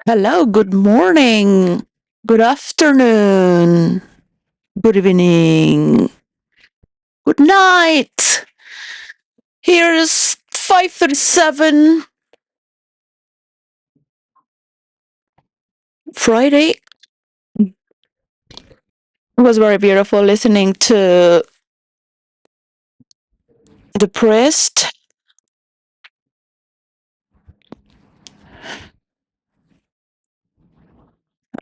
Hello, good morning, good afternoon, good evening, good night. Here's 5:37 Friday. It was very beautiful listening to the priest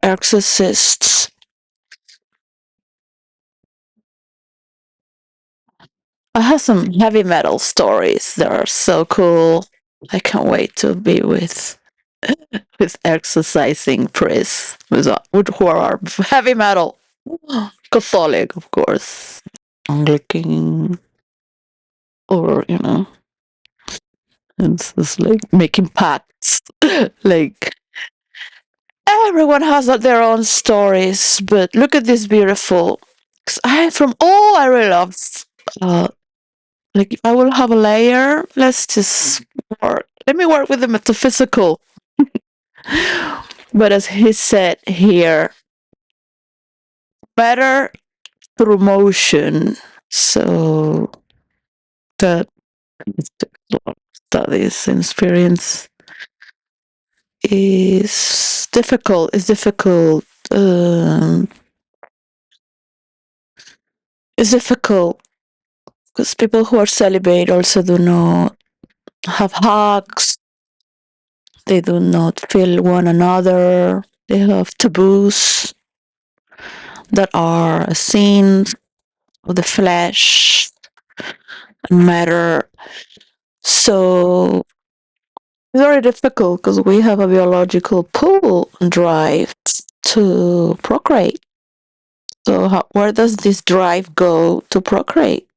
exorcists. I have some heavy metal stories that are so cool. I can't wait to be with exercising priests who are heavy metal. Catholic, of course. Anglican, or it's just like making pacts. Like everyone has their own stories, but look at this beautiful. 'Cause I really love. Uh, like if I will have a layer, let's just work. Let me work with the metaphysical. But as he said here, better through motion. So that studies and experience is difficult. It's difficult. Um, it's difficult because people who are celibate also do not have hugs. They do not feel one another. They have taboos that are sins of the flesh and matter. So it's very difficult because we have a biological pull and drive to procreate. So where does this drive go to procreate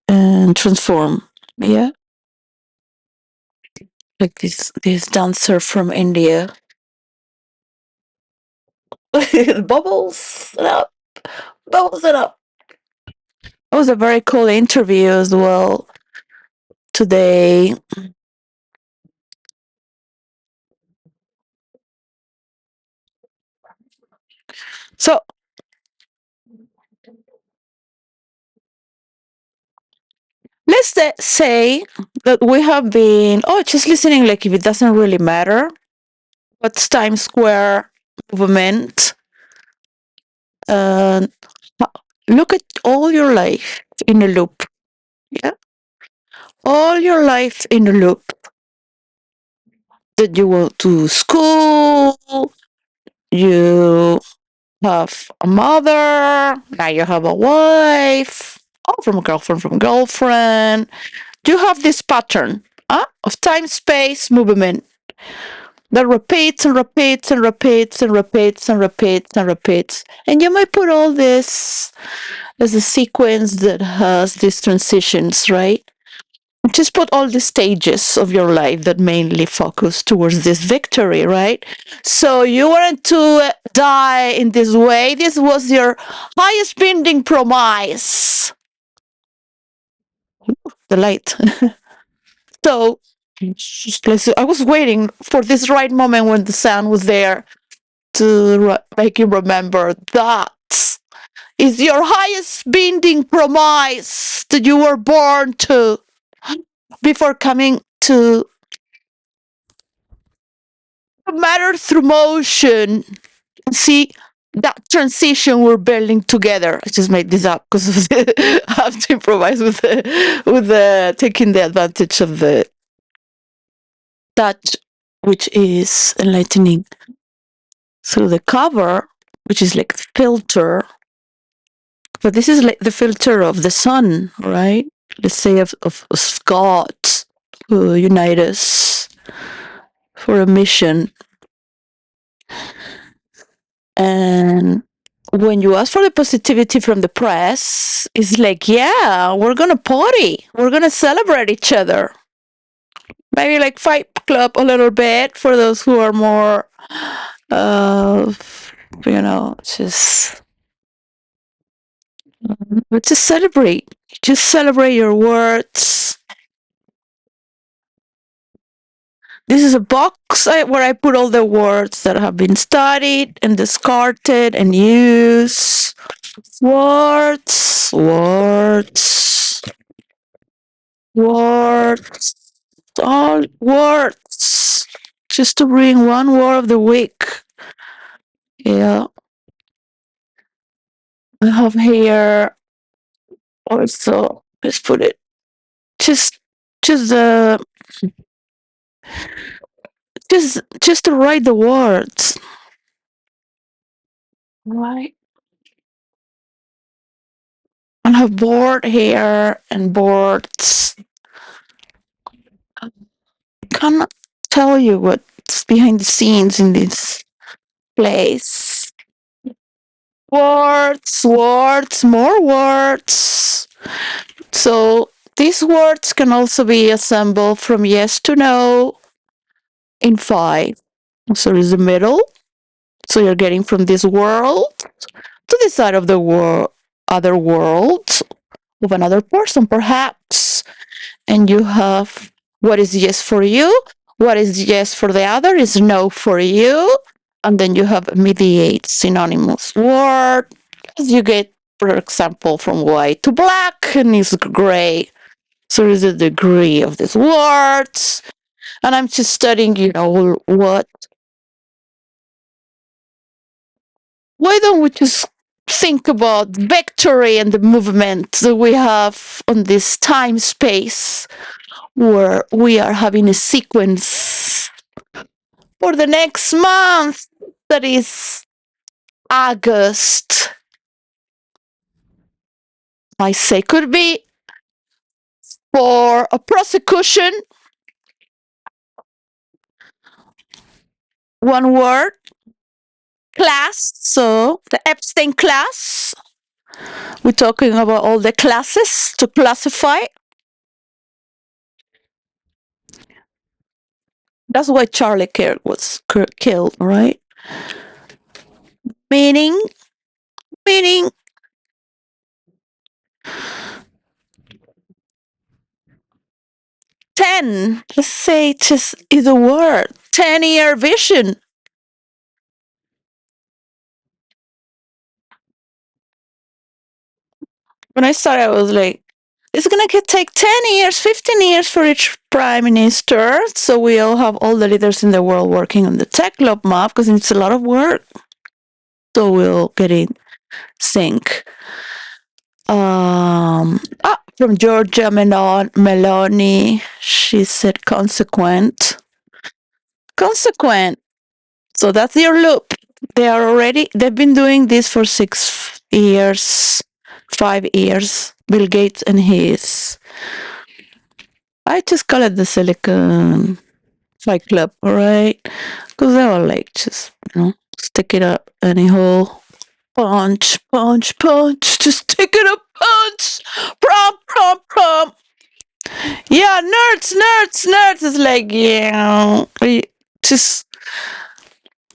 and transform? Yeah, like this dancer from India. Bubbles it up, bubbles it up. It was a very cool interview as well today. So let's say that we have been just listening like if it doesn't really matter what's Times Square movement. And look at all your life in a loop. Yeah, all your life in a loop. That you go to school, you have a mother, now you have a wife, from a girlfriend, from girlfriend. You have this pattern of time space movement that repeats and repeats and repeats and repeats and repeats and repeats. And you might put all this as a sequence that has these transitions, right? Just put all the stages of your life that mainly focus towards this victory, right? So you wanted to die in this way. This was your highest binding promise. The light. So I was waiting for this right moment when the sun was there to make you remember that is your highest binding promise that you were born to before coming to matter through motion. See that transition we're building together. I just made this up because I have to improvise with taking the advantage of the touch, which is enlightening through the cover, which is like filter. But this is like the filter of the sun, right? Let's say of God who unite us for a mission. And when you ask for the positivity from the press, it's like, yeah, we're gonna party, we're gonna celebrate each other. Maybe like Fight Club a little bit for those who are more, uh, just but just celebrate. Just celebrate your words. This is a box where I put all the words that have been studied and discarded and used. Words, words, words, all words. Just to bring one word of the week. Yeah. I have here also, let's put it, just, just, uh, just to write the words. Right. I have board here and boards. I cannot tell you what's behind the scenes in this place. Words, words, more words. So these words can also be assembled from yes to no in five. So is the middle. So you're getting from this world to the side of the world, other world of another person, perhaps. And you have what is yes for you, what is yes for the other is no for you. And then you have mediate synonymous word. As you get, for example, from white to black and is gray. So is the degree of these words. And I'm just studying, what. Why don't we just think about victory and the movement that we have on this time space where we are having a sequence for the next month that is August. I say could be for a prosecution, one word, class. So the Epstein class. We're talking about all the classes to classify. That's why Charlie Kirk was killed, right? Meaning, meaning 10. Let's say just is a word. 10-year vision. When I started, I was like, it's gonna take 10 years, 15 years for each prime minister. So we all have all the leaders in the world working on the tech club map because it's a lot of work. So we'll get in sync. From Georgia Meloni, she said consequent. Consequent. So that's your loop. They've been doing this for 6 years, 5 years. Bill Gates and his, I just call it the Silicon Fight Club, all right? Because they were like, just, stick it up any hole. Punch, punch, punch, just stick it up, punch. Prompt, prompt, prompt. Yeah, nerds, nerds, nerds. It's like, just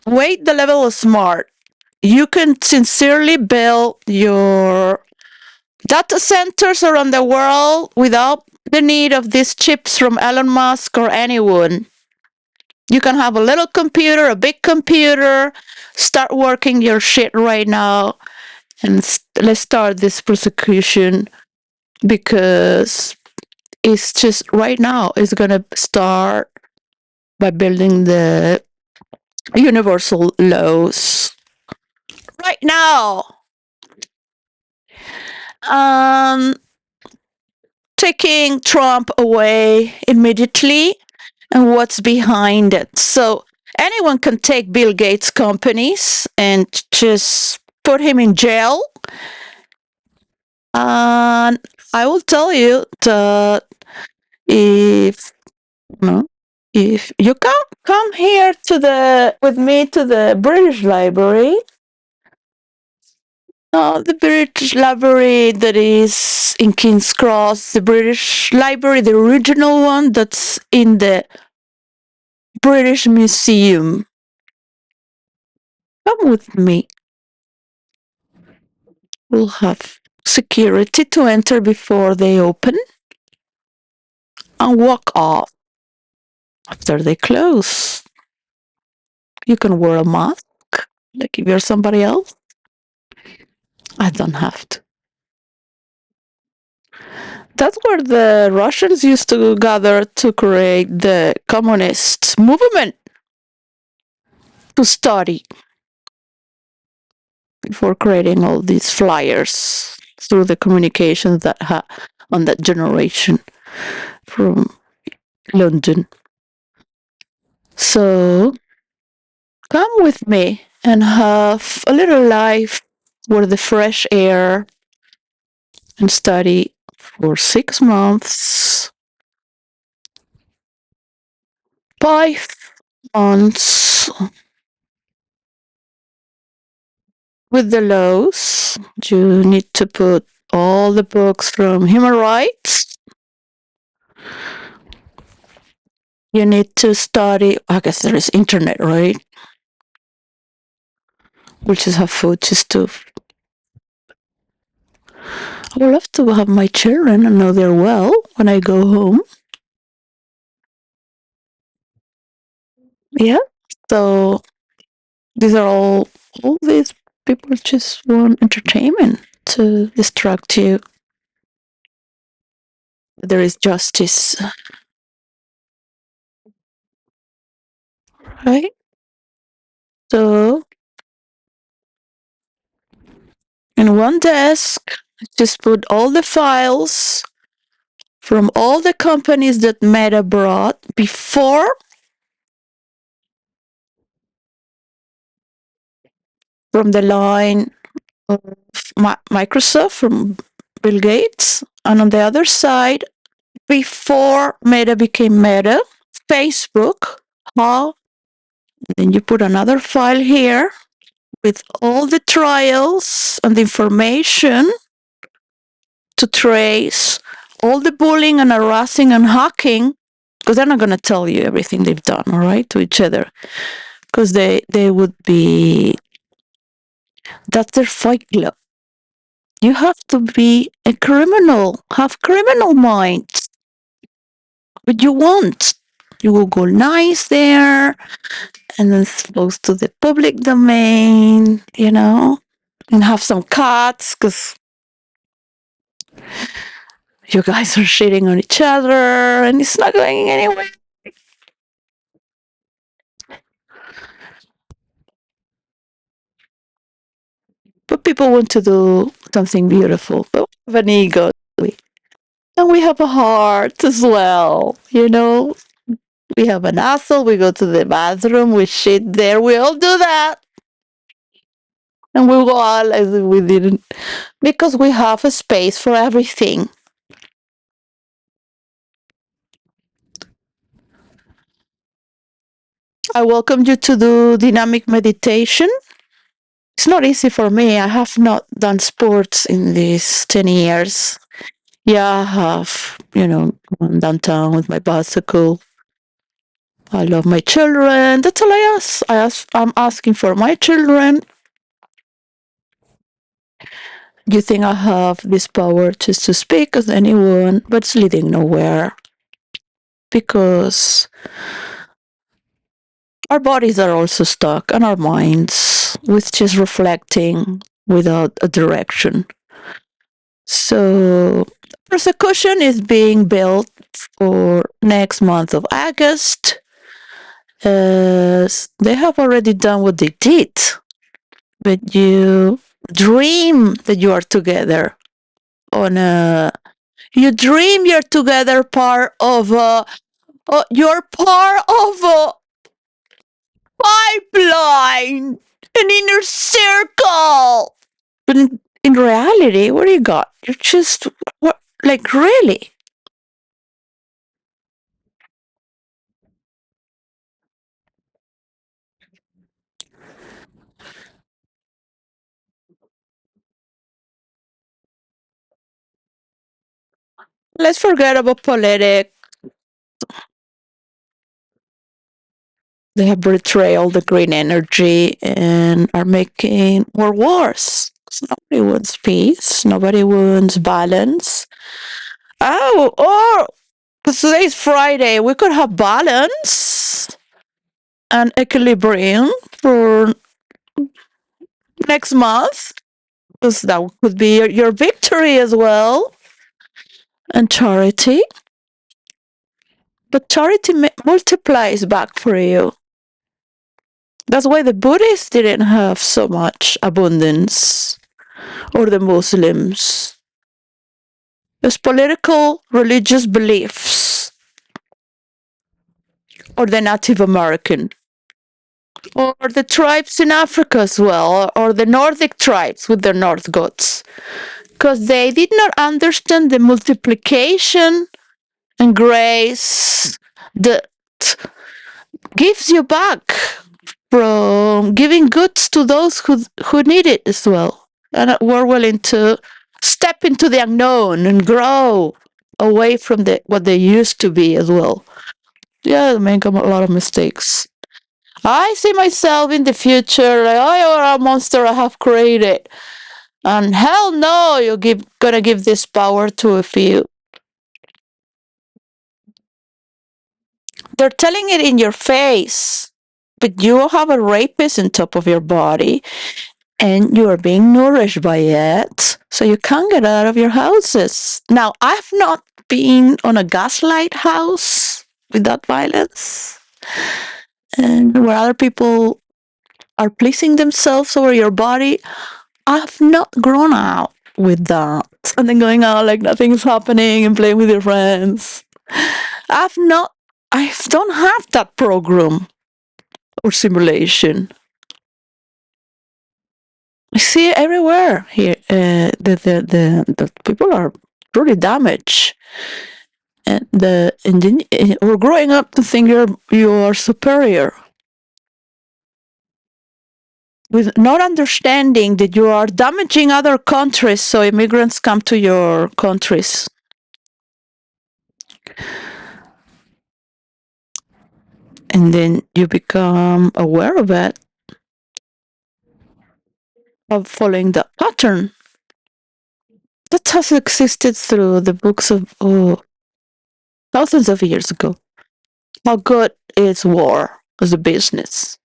wait the level of smart. You can sincerely build your data centers around the world without the need of these chips from Elon Musk or anyone. You can have a little computer, a big computer, start working your shit right now, and let's start this prosecution because it's just right now. It's gonna start by building the universal laws right now. Um, Taking Trump away immediately and what's behind it. So anyone can take Bill Gates' companies and just put him in jail. And I will tell you that if if you come here with me to the British Library, the British Library that is in King's Cross, the British Library, the original one that's in the British Museum. Come with me. We'll have security to enter before they open and walk off. after they close. You can wear a mask, like if you're somebody else. I don't have to. That's where the Russians used to gather to create the communist movement, to study before creating all these flyers through the communications that on that generation from London. So come with me and have a little life where the fresh air and study for 6 months, 5 months with the laws. You need to put all the books from human rights. You need to study. I guess there is internet, right? We'll just have food just to. I would love to have my children and know they're well when I go home. Yeah. So these are all these people just want entertainment to distract you. There is justice, right? So in one desk, just put all the files from all the companies that Meta brought before, from the line of Microsoft, from Bill Gates, and on the other side, before Meta became Meta, Facebook, how, then you put another file here with all the trials and the information to trace all the bullying and harassing and hacking, because they're not going to tell you everything they've done, all right, to each other, because they would be, that's their fight club. You have to be a criminal, have criminal minds. What you want, you will go nice there, and then close to the public domain, and have some cuts, because you guys are shitting on each other and it's not going anywhere. But people want to do something beautiful. But we have an ego. And we have a heart as well. We have an asshole. We go to the bathroom. We shit there. We all do that. And we go out as if we didn't. Because we have a space for everything. I welcome you to do dynamic meditation. It's not easy for me. I have not done sports in these 10 years. Yeah, I have, gone downtown with my bicycle. I love my children. That's all I ask. I'm asking for my children. You think I have this power just to speak as anyone, but it's leading nowhere. Because our bodies are also stuck, and our minds, with just reflecting without a direction. So, persecution is being built for next month of August. They have already done what they did, but you dream that you are together on a. You dream you're together, part of a. You're part of a pipeline, an inner circle. But in reality, what do you got? You're just what? Like really? Let's forget about politics. They have betrayed all the green energy and are making more wars. Nobody wants peace. Nobody wants balance. Oh, Because today is Friday, we could have balance and equilibrium for next month. Because that could be your victory as well. And charity. But charity multiplies back for you. That's why the Buddhists didn't have so much abundance, or the Muslims. It's political, religious beliefs, or the Native American, or the tribes in Africa as well, or the Nordic tribes with their North gods, because they did not understand the multiplication and grace that gives you back from giving goods to those who need it as well, and were willing to step into the unknown and grow away from what they used to be as well. Yeah, I make a lot of mistakes. I see myself in the future like, oh, you're a monster I have created. And hell no, gonna give this power to a few. They're telling it in your face. But you have a rapist on top of your body and you are being nourished by it. So you can't get out of your houses. Now, I've not been on a gaslight house with that violence. And where other people are pleasing themselves over your body. I've not grown out with that. And then going out like nothing's happening and playing with your friends. I've not, I don't have that program or simulation. I see it everywhere here. The people are really damaged. And then we're growing up to think you are superior, with not understanding that you are damaging other countries, so immigrants come to your countries. And then you become aware of it, of following that pattern. That has existed through the books of thousands of years ago. How good is war as a business?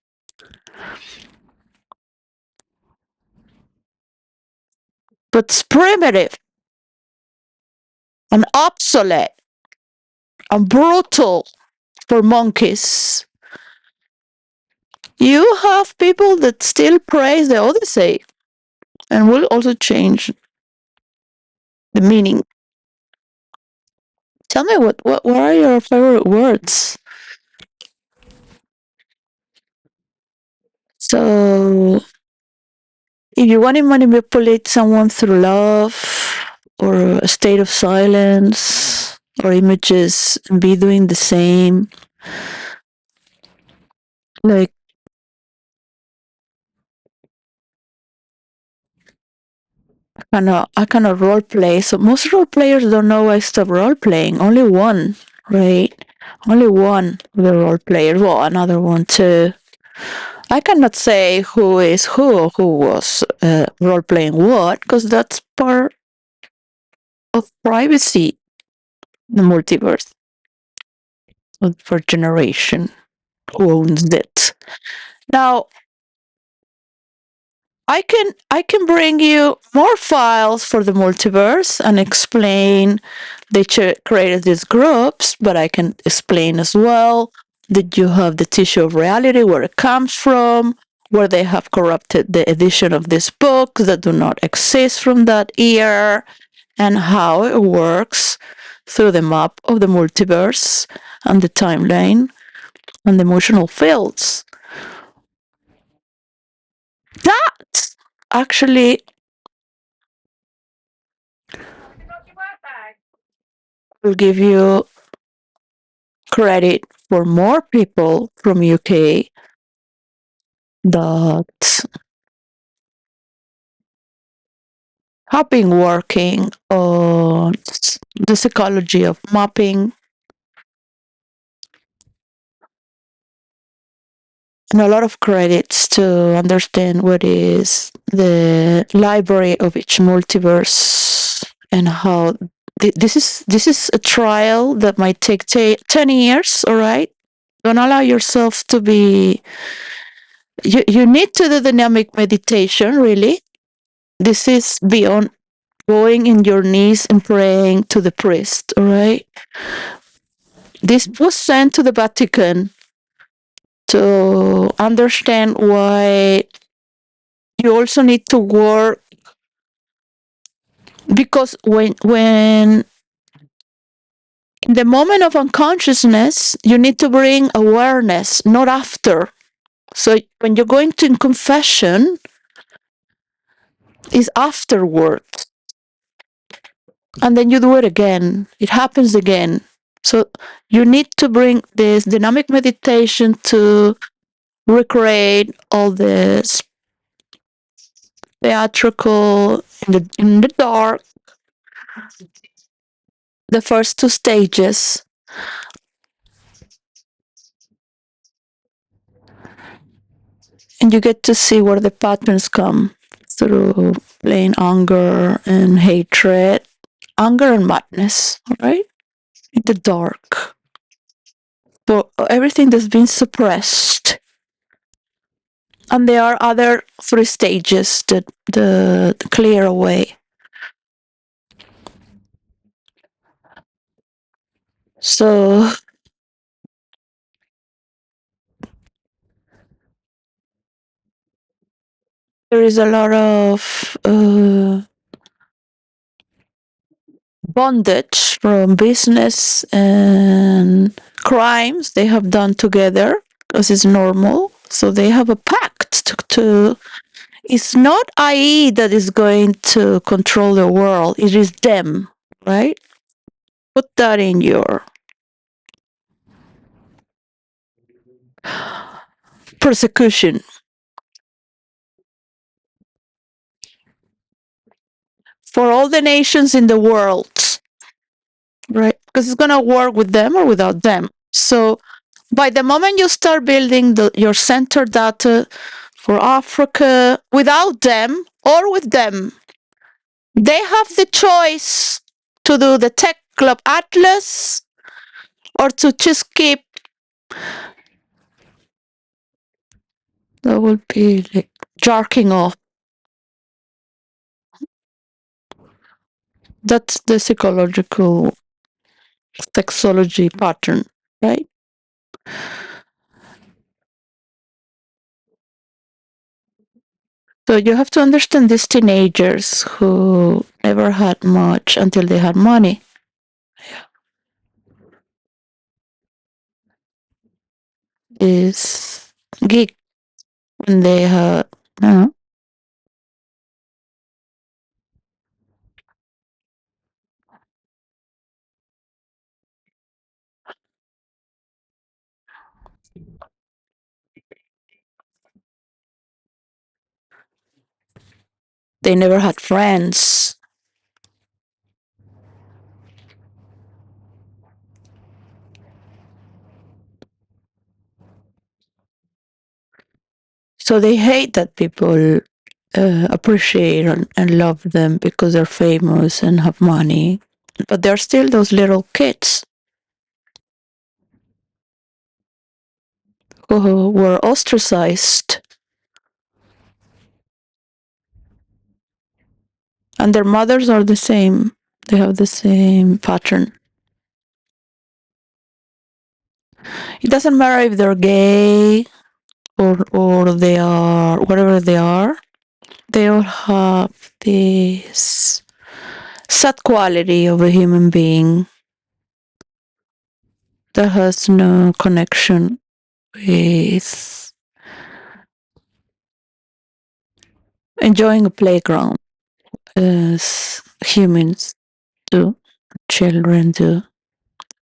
But it's primitive and obsolete and brutal for monkeys. You have people that still praise the Odyssey and will also change the meaning. Tell me what are your favorite words? So if you want to manipulate someone through love or a state of silence or images and be doing the same, like I kind of role play. So most role players don't know I stop role playing. Only one, right? Only one of the role players. Well, another one too. I cannot say who is who was role playing what, because that's part of privacy, the multiverse for generation. Who owns it? Now, I can bring you more files for the multiverse and explain they created these groups, but I can explain as well that you have the tissue of reality, where it comes from, where they have corrupted the edition of this book that do not exist from that year, and how it works through the map of the multiverse and the timeline and the emotional fields. That actually will give you credit for more people from UK that have been working on the psychology of mapping, and a lot of credits to understand what is the library of each multiverse and how this is a trial that might take 10 years. All right, don't allow yourself to be. You need to do dynamic meditation. Really, this is beyond going in your knees and praying to the priest. All right, this was sent to the Vatican to understand why you also need to work, because when in the moment of unconsciousness you need to bring awareness, not after. So when you're going to confession is afterward, and then you do it again, it happens again. So you need to bring this dynamic meditation to recreate all this theatrical in the dark, the first two stages, and you get to see where the patterns come through plain anger and hatred, anger and madness, all right? In the dark. For everything that's been suppressed. And there are other three stages that the clear away. So there is a lot of bondage from business and crimes they have done together, because it's normal. So they have a pact to it's not IE that is going to control the world, it is them, right? Put that in your persecution for all the nations in the world, right? Because it's going to work with them or without them. So by the moment you start building your center data for Africa without them or with them, they have the choice to do the Tech Club Atlas or to just keep. That would be like jerking off. That's the psychological sexology pattern, right? So you have to understand these teenagers who never had much until they had money. Is geek when they had, they never had friends. So they hate that people appreciate and love them because they're famous and have money. But they're still those little kids who were ostracized. And their mothers are the same. They have the same pattern. It doesn't matter if they're gay or they are whatever they are. They all have this sad quality of a human being that has no connection with enjoying a playground as humans do, children do,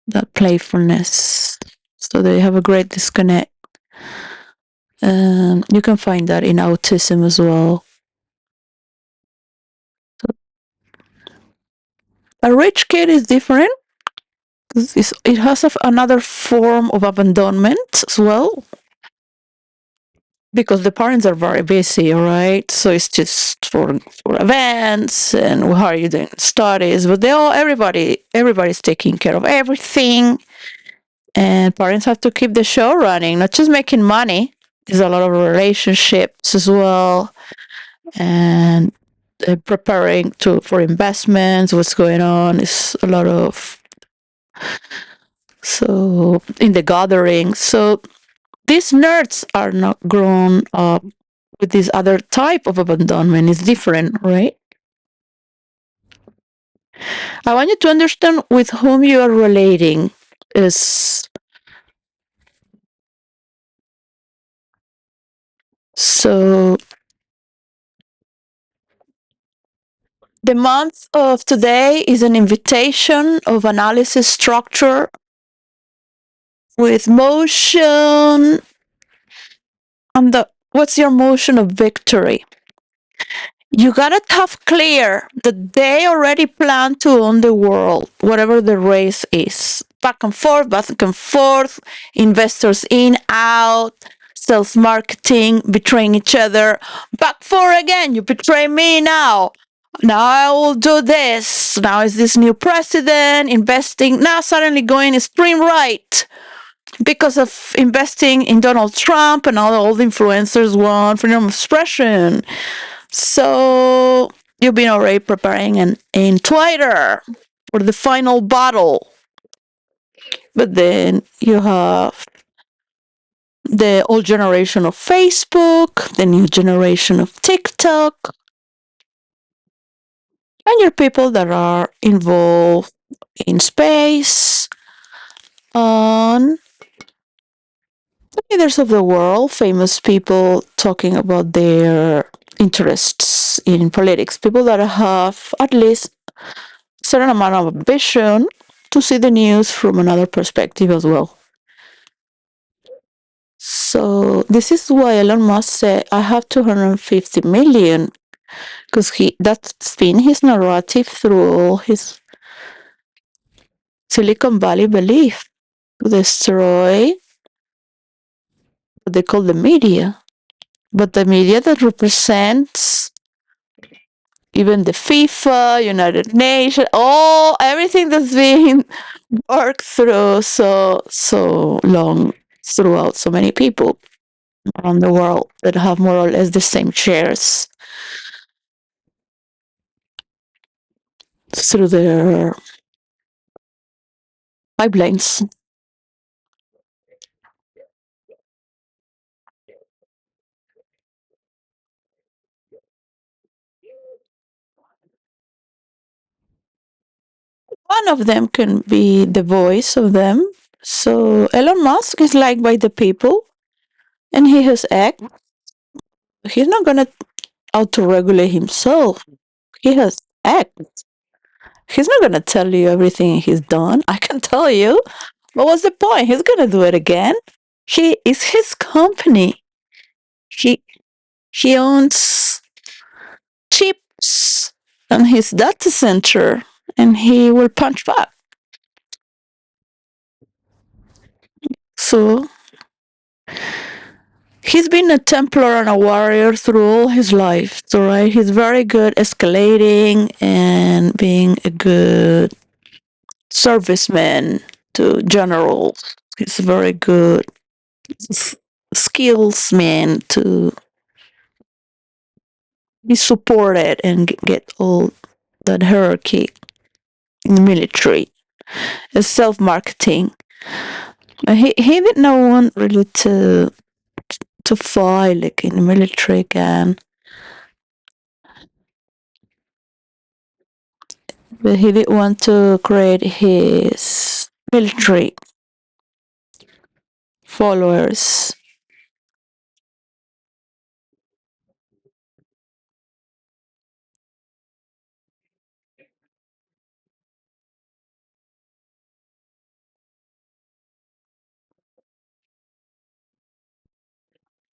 that playfulness. So they have a great disconnect. You can find that in autism as well. A rich kid is different. It has another form of abandonment as well. because the parents are very busy, right? So it's just for events and how are you doing studies, but everybody's taking care of everything, and parents have to keep the show running, not just making money. There's a lot of relationships as well, and preparing to for investments. What's going on is a lot of so in the gathering. So these nerds are not grown up with this other type of abandonment. It's different, right? I want you to understand with whom you are relating. Is so the month of today is an invitation of analysis structure with motion and the what's your motion of victory? You gotta have clear that they already plan to own the world, whatever the race is. Back and forth, investors in, out, sales marketing, betraying each other. Back for again, you betray me now. Now I will do this. Now is this new president investing? Now suddenly going extreme right because of investing in Donald Trump and all the influencers want freedom of expression. So you've been already preparing in Twitter for the final battle. But then you have the old generation of Facebook, the new generation of TikTok, and your people that are involved in space, on the leaders of the world, famous people talking about their interests in politics, people that have at least certain amount of vision to see the news from another perspective as well. So this is why Elon Musk said, "I have 250 million," because that's been his narrative through all his Silicon Valley belief to destroy what they call the media, but the media that represents even the FIFA, United Nations, all everything that's being worked through so long throughout so many people around the world that have more or less the same shares through their pipelines. One of them can be the voice of them. So Elon Musk is liked by the people, and he has act. He's not gonna auto-regulate himself. He has act. He's not gonna tell you everything he's done. I can tell you. But what's the point? He's gonna do it again. He is his company. He he owns chips on his data center, and he will punch back. So he's been a Templar and a warrior through all his life, so right? He's very good escalating and being a good serviceman to generals. He's a very good skillsman to be supported and get all that hierarchy in the military. It's self-marketing. He did not want really to fight like in the military again. But he did want to create his military followers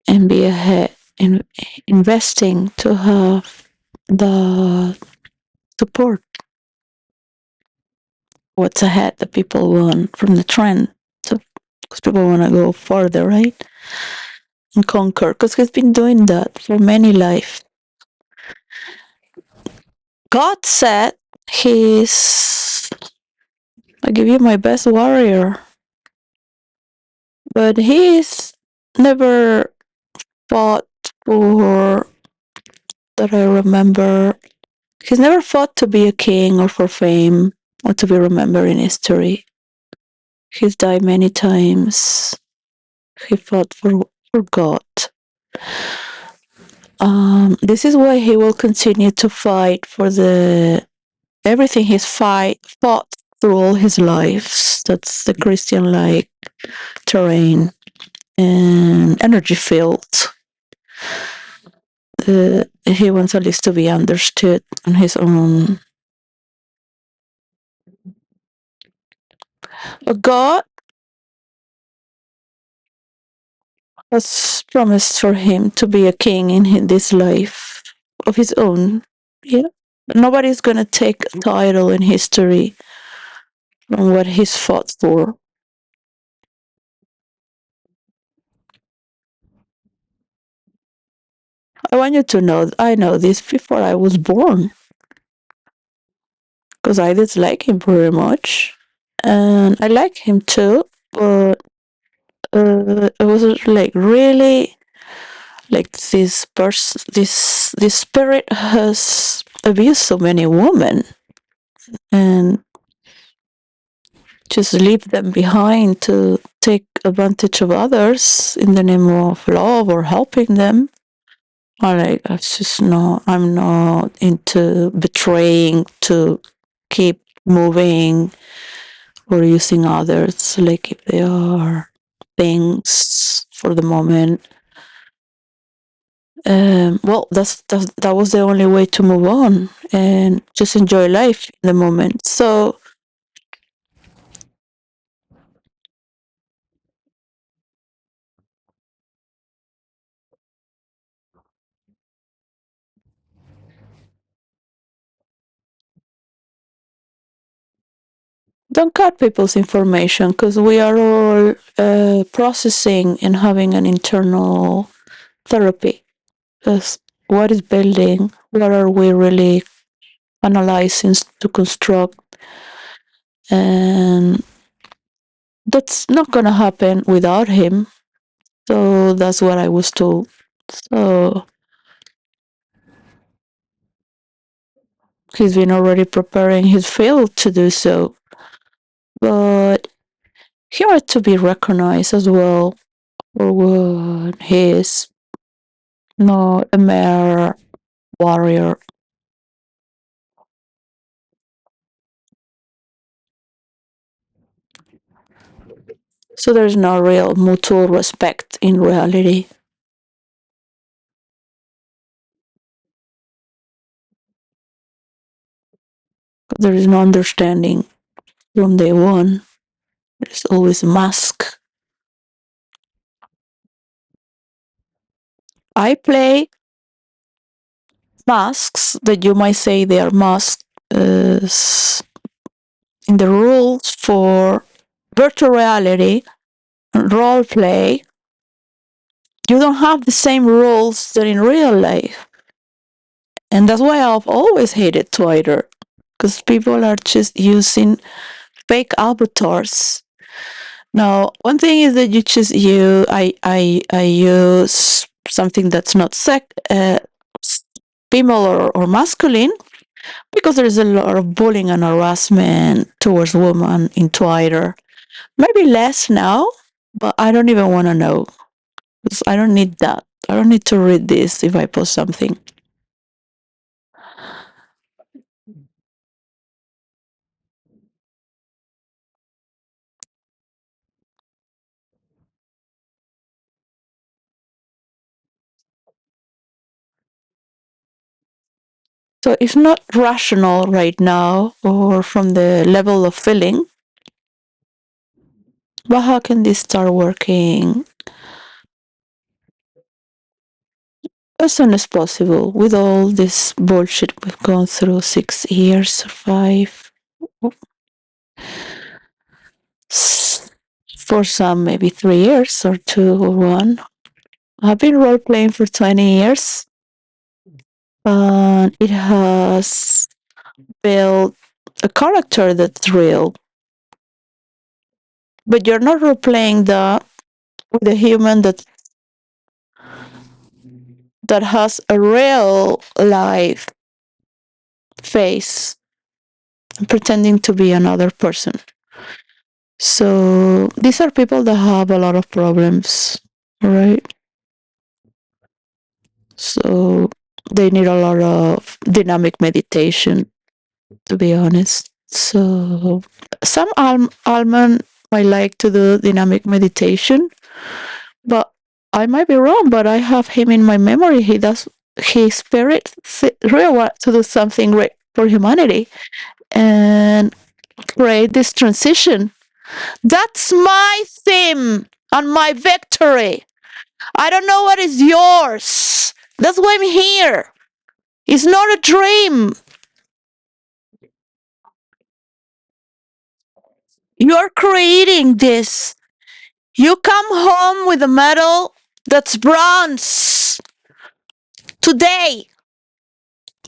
and be ahead in investing to have the support what's ahead that people want from the trend. So because people want to go further, right? and conquer, because he's been doing that for many lives. God said he's, I give you my best warrior, but he's never fought for, that I remember, he's never fought to be a king or for fame or to be remembered in history. He's died many times. He fought for God. This is why he will continue to fight for the everything he's fought through all his lives. That's the Christian like terrain and energy field. He wants at least to be understood on his own. But God has promised for him to be a king in this life of his own. Yeah. Nobody's gonna take a title in history from what he's fought for. I want you to know I know this before I was born because I dislike him very much, and I like him too. But it was like really like this spirit has abused so many women and just leave them behind to take advantage of others in the name of love or helping them. I like it's just not. I'm not into betraying to keep moving or using others like if they are things for the moment. Well, that was the only way to move on and just enjoy life in the moment. So don't cut people's information because we are all processing and having an internal therapy. Because what is building? What are we really analyzing to construct? And that's not gonna happen without him. So that's what I was told. So he's been already preparing his field to do so. But he ought to be recognized as well for what he is, not a mere warrior. So there's no real mutual respect in reality. There is no understanding from day one. There's always a mask. I play masks that you might say they are masks in the rules for virtual reality and role play. You don't have the same rules that in real life. And that's why I've always hated Twitter. Because people are just using fake avatars. Now, one thing is that you just I use something that's not female or masculine because there's a lot of bullying and harassment towards women in Twitter. Maybe less now, but I don't even want to know because I don't need that. I don't need to read this if I post something. So it's not rational right now or from the level of feeling, but how can this start working as soon as possible with all this bullshit we've gone through 6 years or five? For some, maybe 3 years or two or one. I've been role playing for 20 years, and it has built a character that's real. But you're not role playing the with a human that has a real life face, pretending to be another person. So these are people that have a lot of problems, right? So they need a lot of dynamic meditation, to be honest. So some almond might like to do dynamic meditation, but I might be wrong. But I have him in my memory. He does. His spirit really want to do something great for humanity and create this transition. That's my theme and my victory. I don't know what is yours. That's why I'm here. It's not a dream. You're creating this. You come home with a medal that's bronze today.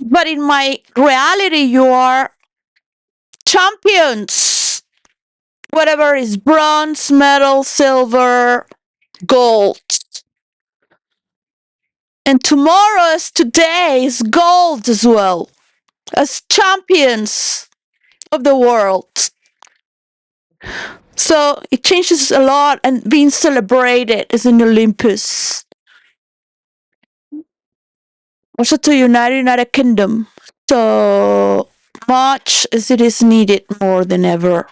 But in my reality, you are champions. Whatever is bronze, medal, silver, gold. And tomorrow, as today, is gold as well. As champions of the world. So it changes a lot, and being celebrated as an Olympus. Also to United Kingdom. So much as it is needed more than ever.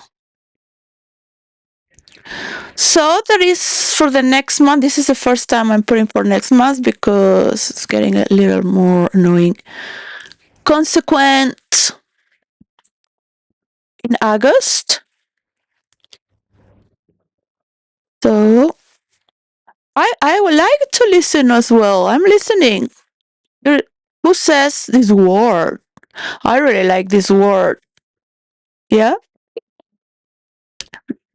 So that is for the next month. This is the first time I'm putting for next month because it's getting a little more annoying. Consequent in August. So I would like to listen as well. I'm listening. Who says this word? I really like this word. Yeah?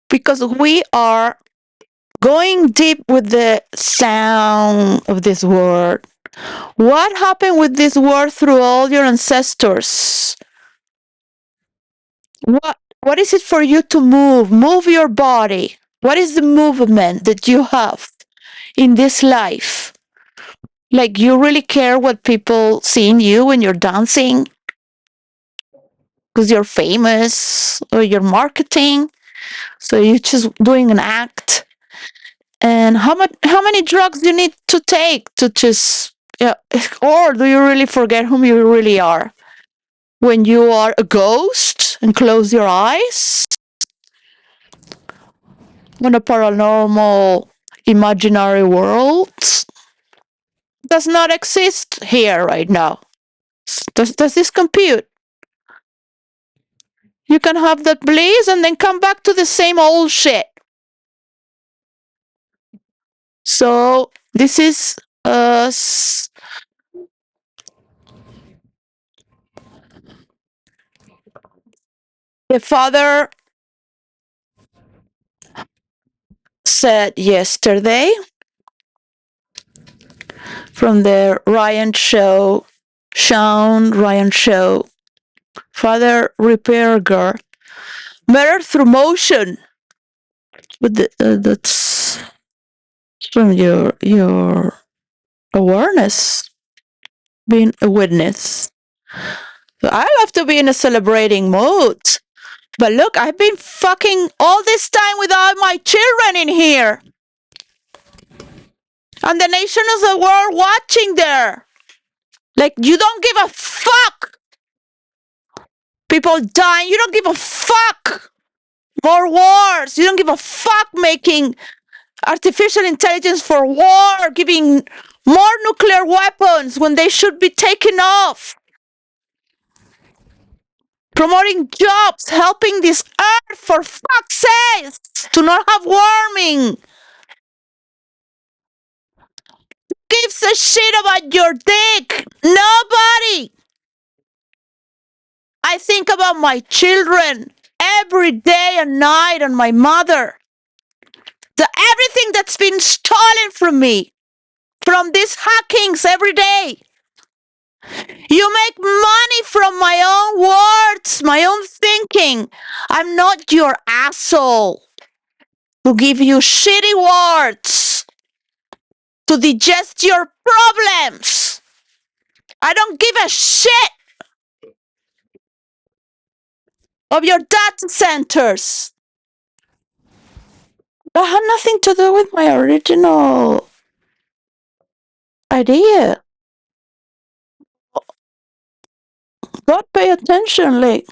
Because we are going deep with the sound of this word. What happened with this word through all your ancestors? What is it for you to move? Move your body. What is the movement that you have in this life? Like you really care what people see in you when you're dancing because you're famous or you're marketing. So you're just doing an act. And how many drugs do you need to take to just yeah, or do you really forget whom you really are? When you are a ghost and close your eyes when a paranormal imaginary world does not exist here right now. Does this compute? You can have that bliss and then come back to the same old shit. So this is the father said yesterday from the Ryan show, Sean Ryan show, Father Repairger, matter through motion. But that's from your awareness, being a witness. So I love to be in a celebrating mood. But look, I've been fucking all this time without my children in here. And the nation of the world watching there. Like, you don't give a fuck. People dying, you don't give a fuck. More wars, you don't give a fuck making artificial intelligence for war, giving more nuclear weapons when they should be taken off. Promoting jobs, helping this earth for fuck's sake to not have warming. Gives a shit about your dick? Nobody. I think about my children every day and night and my mother. Everything that's been stolen from me from these hackings every day. You make money from my own words, my own thinking. I'm not your asshole who give you shitty words to digest your problems. I don't give a shit of your data centers. That had nothing to do with my original idea. God, pay attention, like,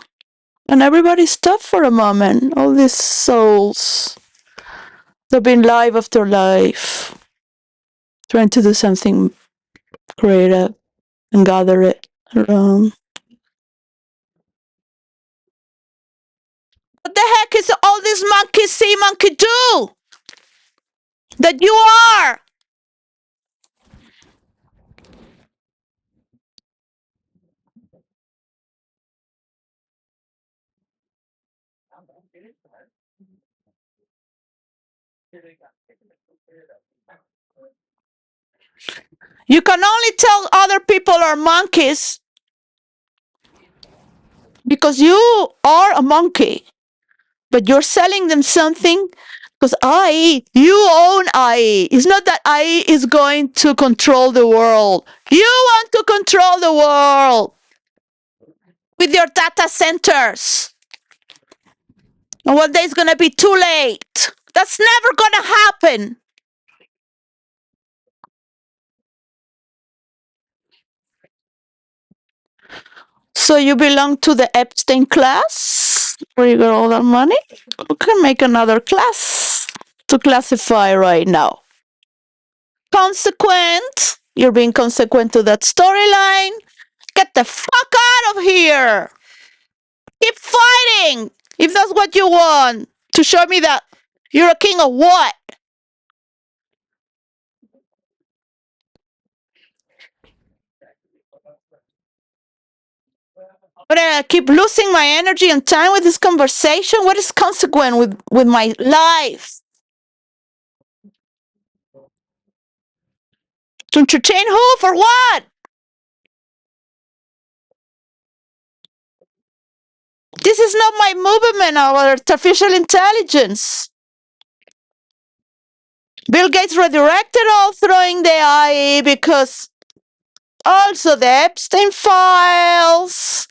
and everybody stop for a moment. All these souls, they've been life after life, trying to do something creative and gather it around. What the heck is all this monkey see, monkey do that you are? You can only tell other people are monkeys because you are a monkey, but you're selling them something because you own IE. It's not that IE is going to control the world. You want to control the world with your data centers. And one day it's going to be too late. That's never going to happen. So you belong to the Epstein class where you got all that money? You can make another class to classify right now. Consequent. You're being consequent to that storyline. Get the fuck out of here. Keep fighting if that's what you want. To show me that you're a king of what? But I keep losing my energy and time with this conversation. What is consequent with my life? To entertain who? For what? This is not my movement of artificial intelligence. Bill Gates redirected all throwing the IE because also the Epstein files.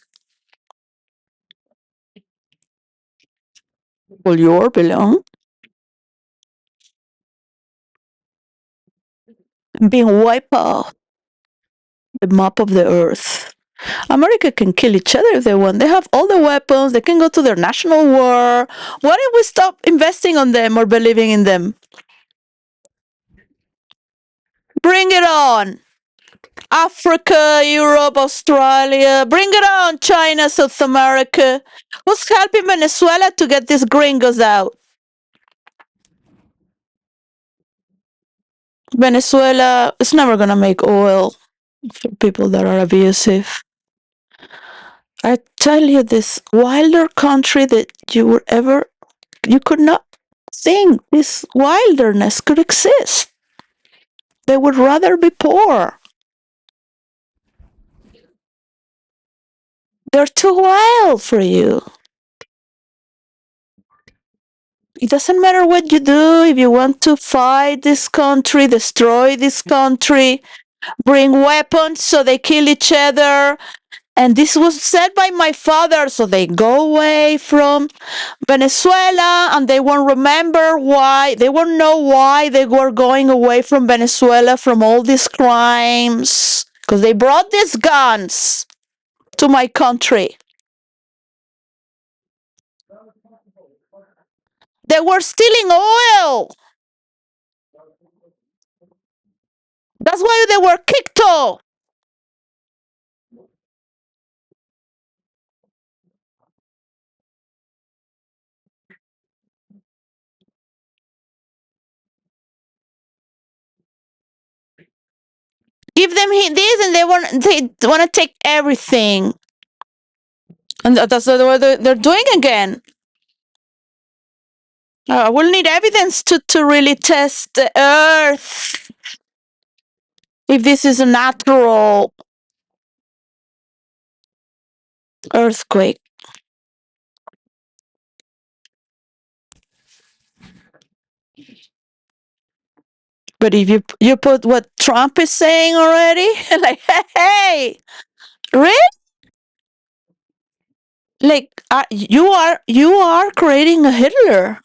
Well, you belong being wiped off the map of the earth. America can kill each other if they want. They have all the weapons. They can go to their national war. Why don't we stop investing on them or believing in them? Bring it on. Africa, Europe, Australia. Bring it on, China, South America. Who's helping Venezuela to get these gringos out? Venezuela is never going to make oil for people that are abusive. I tell you, this wilder country that you could not think this wilderness could exist. They would rather be poor. They're too wild for you. It doesn't matter what you do. If you want to fight this country, destroy this country, bring weapons so they kill each other. And this was said by my father, so they go away from Venezuela and they won't remember why, they won't know why they were going away from Venezuela from all these crimes. Because they brought these guns to my country. They were stealing oil. That's why they were kicked off. Give them this, and they want to take everything, and that's what they're doing again. We'll need evidence to really test the earth. if this is a natural earthquake. But if you put what Trump is saying already, like, hey, really? Like, you are creating a Hitler.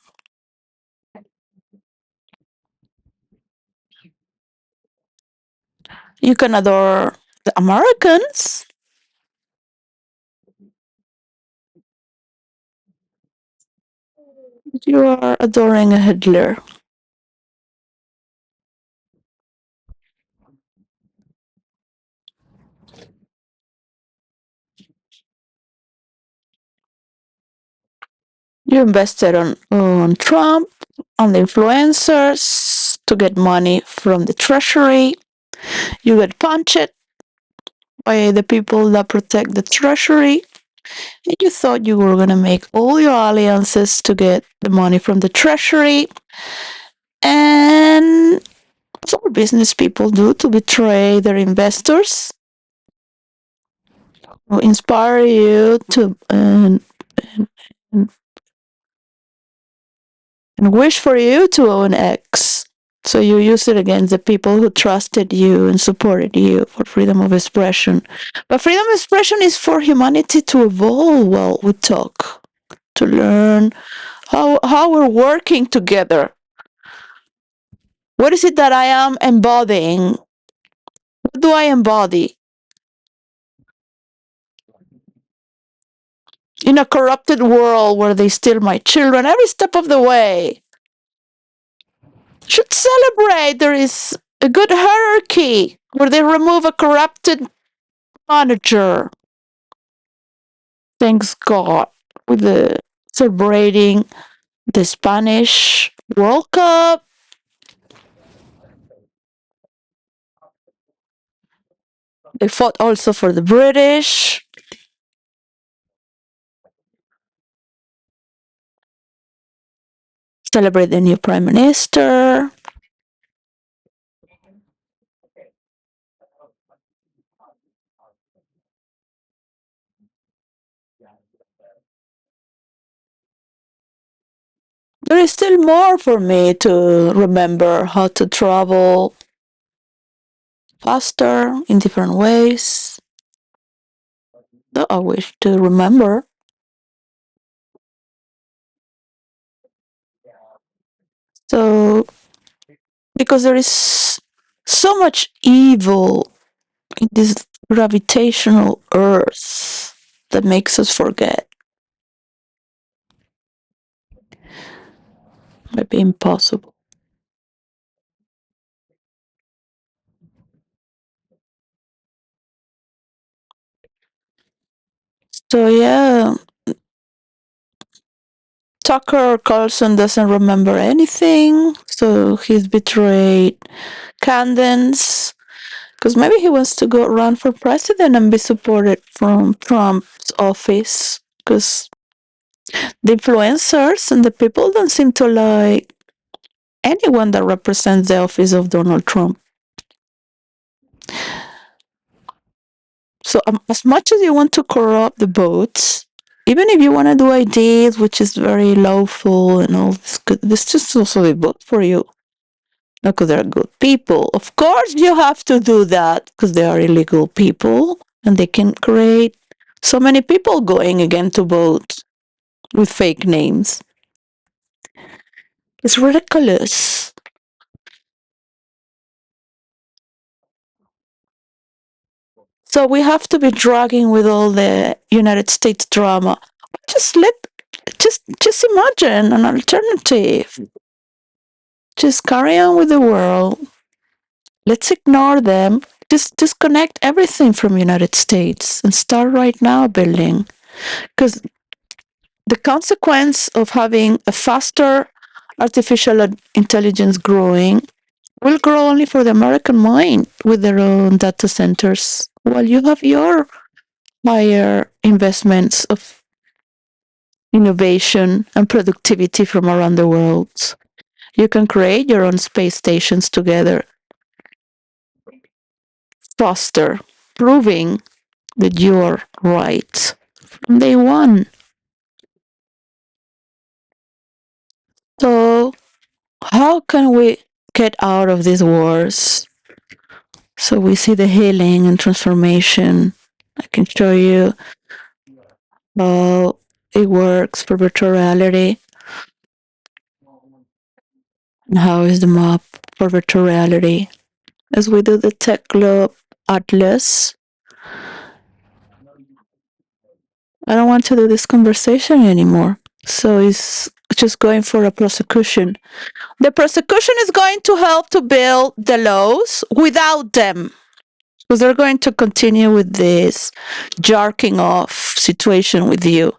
You can adore the Americans. You are adoring a Hitler. You invested on Trump, on the influencers to get money from the treasury. You get punched by the people that protect the treasury. And you thought you were going to make all your alliances to get the money from the treasury. And that's all business people do to betray their investors, who inspire you to and, and wish for you to own X. So you use it against the people who trusted you and supported you for freedom of expression. But freedom of expression is for humanity to evolve while we talk, to learn how we're working together. What is it that I am embodying? What do I embody? In a corrupted world where they steal my children every step of the way, should celebrate there is a good hierarchy where they remove a corrupted manager. Thanks God. With the celebrating the Spanish World Cup, they fought also for the British. Celebrate the new prime minister. There is still more for me to remember how to travel faster in different ways that I wish to remember. So, because there is so much evil in this gravitational earth that makes us forget. Might be impossible. So, yeah, Tucker Carlson doesn't remember anything. So, he's betrayed Candence. Because maybe he wants to go run for president and be supported from Trump's office. Because the influencers and the people don't seem to like anyone that represents the office of Donald Trump. So, as much as you want to corrupt the votes, even if you want to do ideas, which is very lawful and all this, this just also they vote for you. Not because they're good people. Of course, you have to do that because they are illegal people and they can create so many people going again to vote with fake names. It's ridiculous. So we have to be dragging with all the United States drama. Just let, just imagine an alternative. Just carry on with the world. Let's ignore them. Just disconnect everything from United States and start right now building. Because the consequence of having a faster artificial intelligence growing will grow only for the American mind with their own data centers, while you have your higher investments of innovation and productivity from around the world. You can create your own space stations together. poster proving that you're right from day one. So, how can we get out of these wars? So, we see the healing and transformation. I can show you how it works for virtual reality and how is the map for virtual reality. As we do the Tech Globe Atlas, I don't want to do this conversation anymore. So it's just going for a prosecution. The prosecution is going to help to build the laws without them. Because they're going to continue with this jerking off situation with you.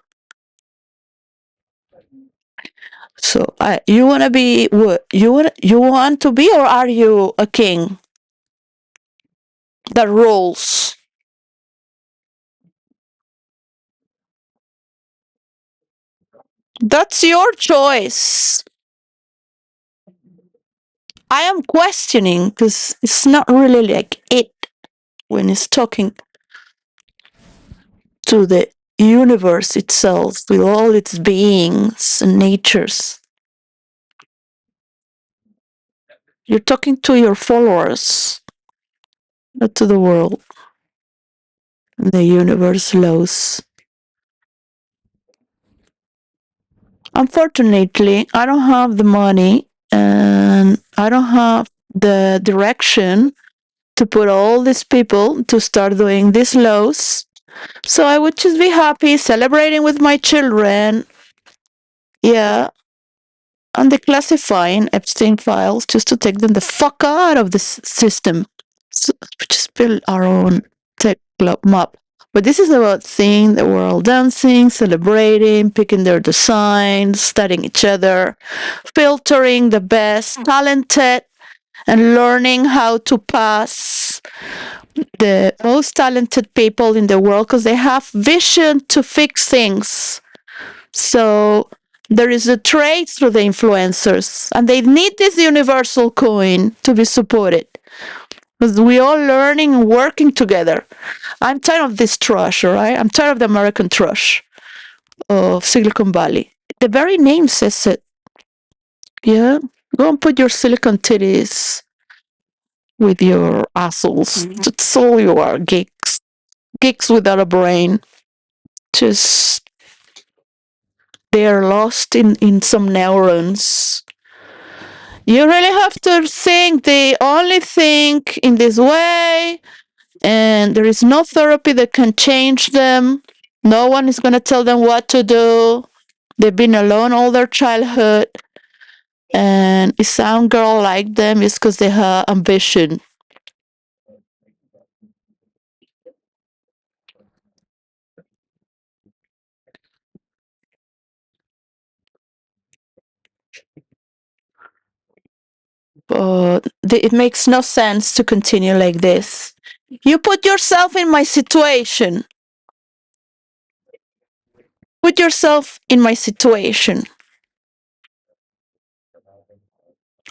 So you want to be what? You want to be, or are you a king that rules? That's your choice. I am questioning because it's not really like it when it's talking to the universe itself with all its beings and natures. You're talking to your followers, not to the world and the universe laws. Unfortunately, I don't have the money and I don't have the direction to put all these people to start doing these laws. So I would just be happy celebrating with my children. Yeah, and declassifying Epstein files just to take them the fuck out of the system. So we just build our own tech club map. But this is about seeing the world dancing, celebrating, picking their designs, studying each other, filtering the best, talented, and learning how to pass the most talented people in the world because they have vision to fix things. So there is a trade through the influencers, and they need this universal coin to be supported because we all learning and working together. I'm tired of this trash, all right? I'm tired of the American trash of Silicon Valley. The very name says it. Yeah, go and put your silicon titties with your assholes. That's all you are, geeks. Geeks without a brain. Just they are lost in some neurons. You really have to think they only think in this way, and there is no therapy that can change them. No one is going to tell them what to do. They've been alone all their childhood, and if some girl like them, it's because they have ambition. But it makes no sense to continue like this. You put yourself in my situation. Put yourself in my situation.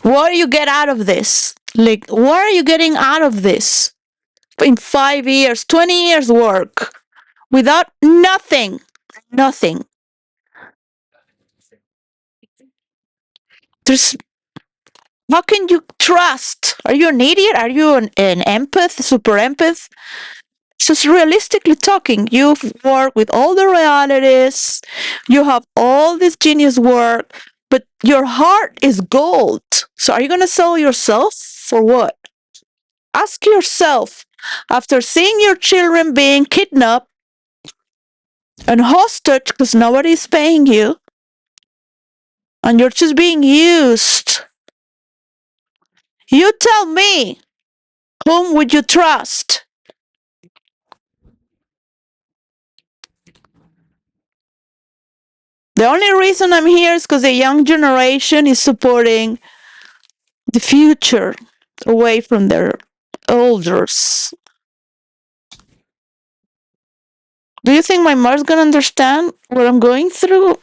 What do you get out of this? Like, what are you getting out of this? In 5 years, 20 years work without nothing. Nothing. There's how can you trust? Are you an idiot? Are you an empath, super empath? Just realistically talking, you've worked with all the realities, you have all this genius work, but your heart is gold. So are you going to sell yourself for what? Ask yourself, after seeing your children being kidnapped and hostage because nobody is paying you, and you're just being used, you tell me, whom would you trust? The only reason I'm here is because the young generation is supporting the future away from their elders. Do you think my mother's gonna understand what I'm going through?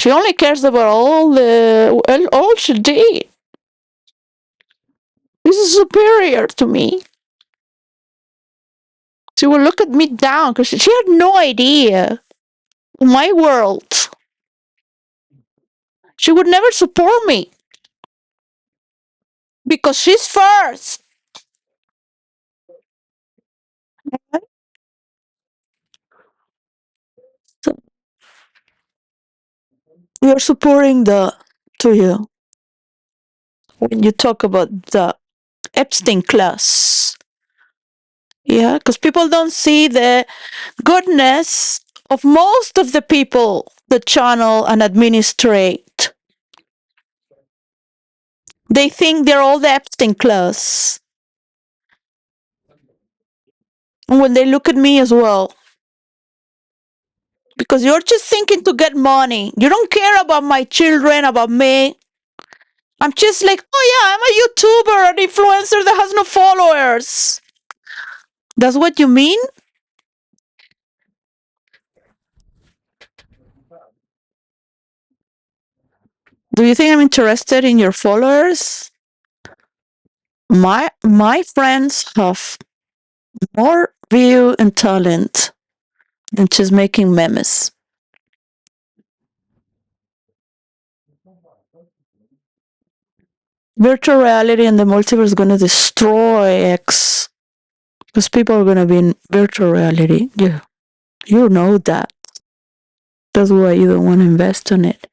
She only cares about all she did. This is superior to me. She will look at me down because she had no idea my world. She would never support me because she's first. So you're supporting the to you when you talk about the Epstein class. Yeah, because people don't see the goodness of most of the people that channel and administrate. They think they're all the Epstein class. And when they look at me as well, because you're just thinking to get money. You don't care about my children, about me. I'm just like, oh yeah, I'm a YouTuber, an influencer that has no followers. That's what you mean? Do you think I'm interested in your followers? My friends have more view and talent than just making memes. Virtual reality and the multiverse is gonna destroy X because people are gonna be in virtual reality. Yeah, you know that. That's why you don't want to invest in it,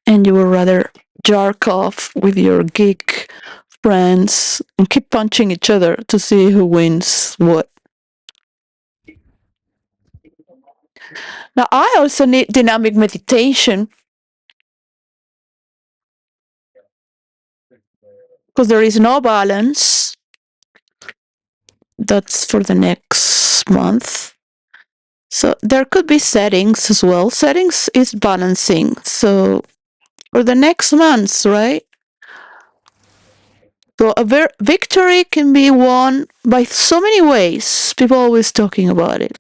and you would rather jerk off with your geek friends and keep punching each other to see who wins what. Now, I also need dynamic meditation because there is no balance. That's for the next month. So there could be settings as well. Settings is balancing. So for the next months, right? So a victory can be won by so many ways. People always talking about it.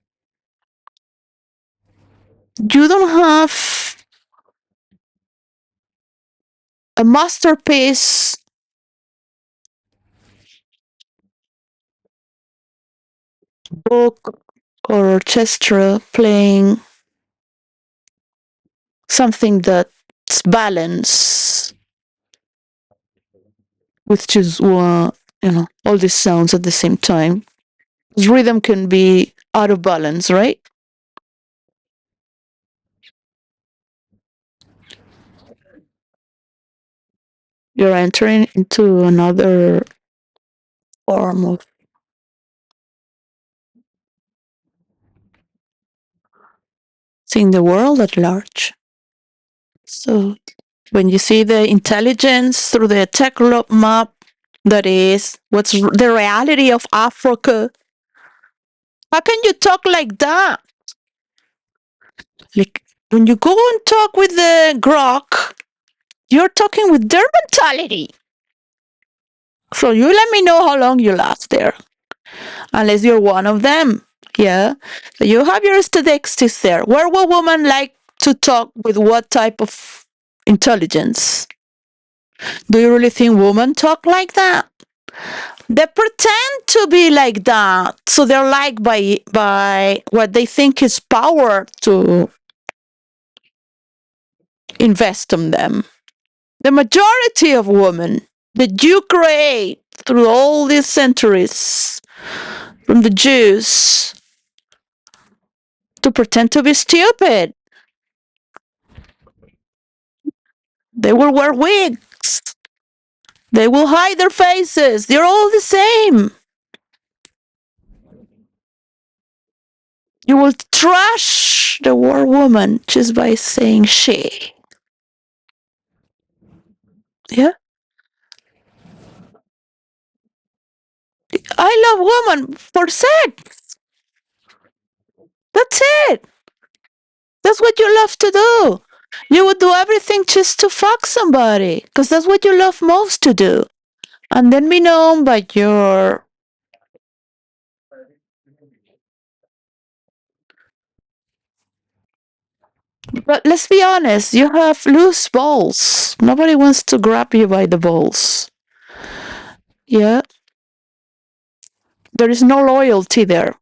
You don't have a masterpiece book or orchestra playing something that's balanced with just all these sounds at the same time. Rhythm can be out of balance, right? You're entering into another form of seeing the world at large. So when you see the intelligence through the tech map, that is what's the reality of Africa. How can you talk like that? Like when you go and talk with the grok, you're talking with their mentality. So you let me know how long you last there, unless you're one of them. Yeah. So you have your statistics there. Where will women like to talk with what type of intelligence? Do you really think women talk like that? They pretend to be like that. So they're like by what they think is power to invest in them. The majority of women that you create through all these centuries from the Jews to pretend to be stupid. They will wear wigs. They will hide their faces. They're all the same. You will trash the word woman just by saying she. Yeah? I love woman for sex. That's it. That's what you love to do. You would do everything just to fuck somebody because that's what you love most to do. And then be known by your But let's be honest, you have loose balls. Nobody wants to grab you by the balls. Yeah, there is no loyalty there.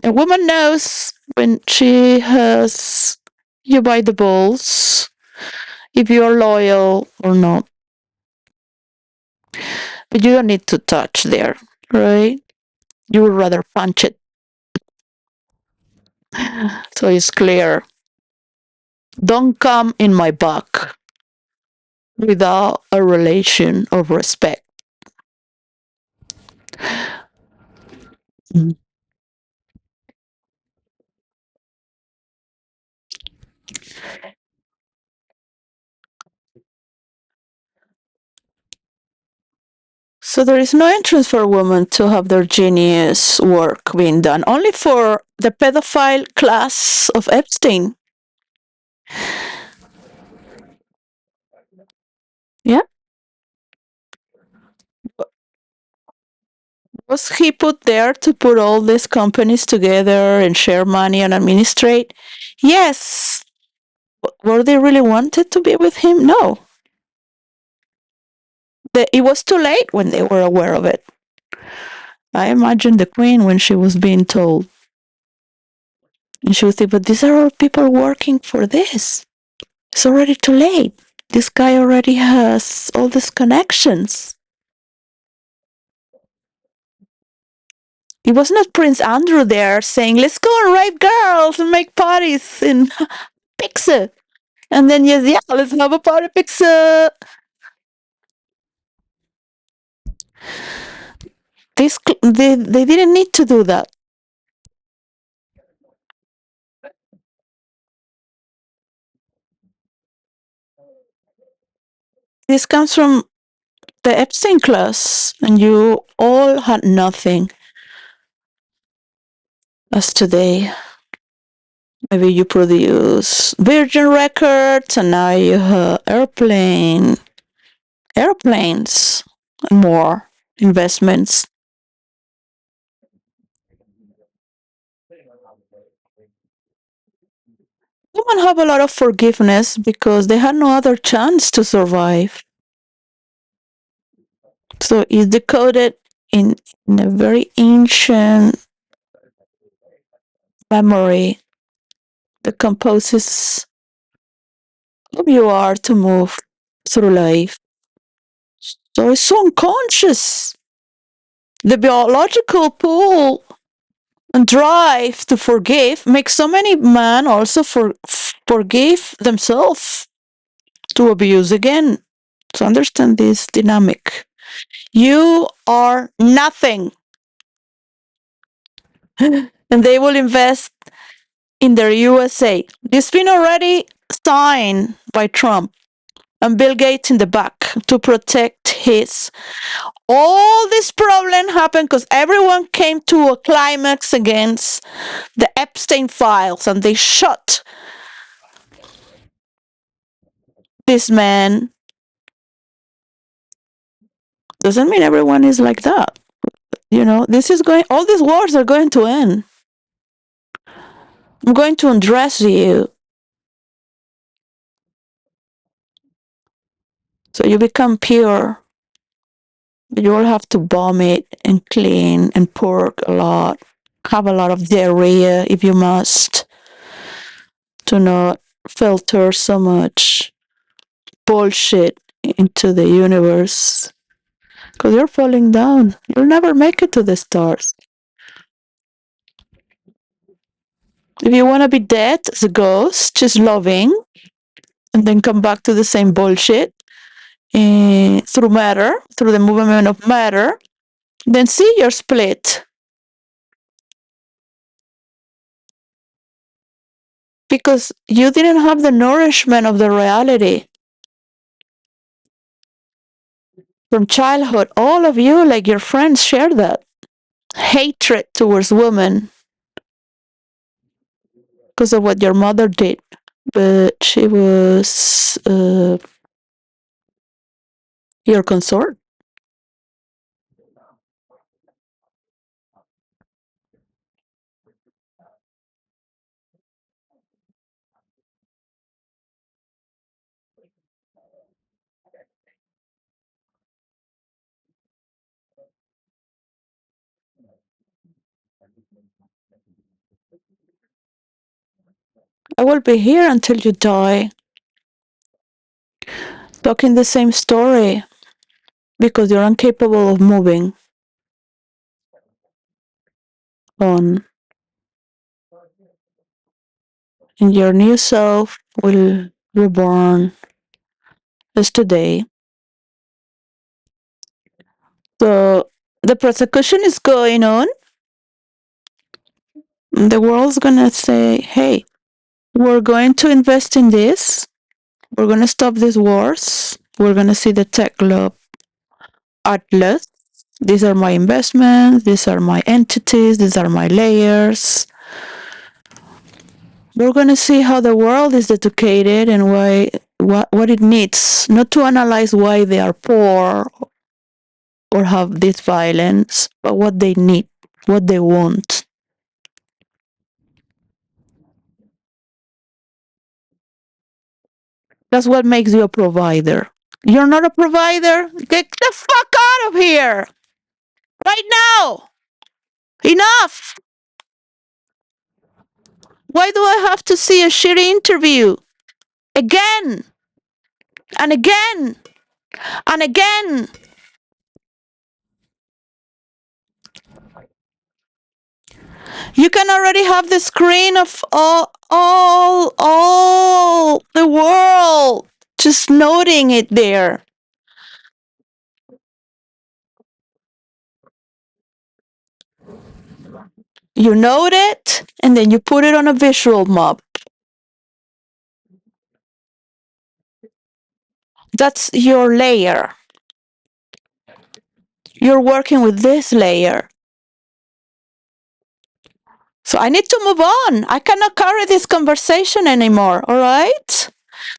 A woman knows when she has you by the balls if you are loyal or not. But you don't need to touch there, right? You would rather punch it. So it's clear. Don't come in my back without a relation of respect. Mm. So there is no interest for women to have their genius work being done, only for the pedophile class of Epstein. Yeah. Was he put there to put all these companies together and share money and administrate? Yes. Were they really wanted to be with him? No. It was too late when they were aware of it. I imagine the queen when she was being told. And she would think, but these are all people working for this. It's already too late. This guy already has all these connections. It was not Prince Andrew there saying, let's go and rape girls and make parties in Pixar. And then, yes, yeah, let's have a party Pixar. They didn't need to do that. This comes from the Epstein class, and you all had nothing as today. Maybe you produce Virgin Records, and now you have airplanes, and more investments. Women have a lot of forgiveness because they had no other chance to survive. So it's decoded in a very ancient memory that composes who you are to move through life. So it's so unconscious. The biological pull and drive to forgive makes so many men also forgive themselves to abuse again. So understand this dynamic. You are nothing. And they will invest in their USA. This has been already signed by Trump and Bill Gates in the back to protect his. All this problem happened because everyone came to a climax against the Epstein files and they shot this man. Doesn't mean everyone is like that. You know, all these wars are going to end. I'm going to undress you so you become pure. You will have to vomit and clean and pork a lot. Have a lot of diarrhea if you must, to not filter so much bullshit into the universe. Because you're falling down. You'll never make it to the stars. If you want to be dead as a ghost, just loving, and then come back to the same bullshit through matter, through the movement of matter, then see you're split. Because you didn't have the nourishment of the reality from childhood. All of you, like your friends, share that hatred towards women because of what your mother did. But she was your consort. I will be here until you die, talking the same story because you're incapable of moving on. And your new self will reborn as today. So the prosecution is going on. The world's gonna say, hey, we're going to invest in this. We're gonna stop these wars. We're gonna see the tech globe atlas. These are my investments. These are my entities. These are my layers. We're gonna see how the world is educated and why what it needs, not to analyze why they are poor or have this violence, but what they need, what they want. That's what makes you a provider. You're not a provider? Get the fuck out of here! Right now! Enough! Why do I have to see a shitty interview? Again! And again! And again! You can already have the screen of all the world just noting it there. You note it and then you put it on a visual map. That's your layer. You're working with this layer. So I need to move on. I cannot carry this conversation anymore, all right?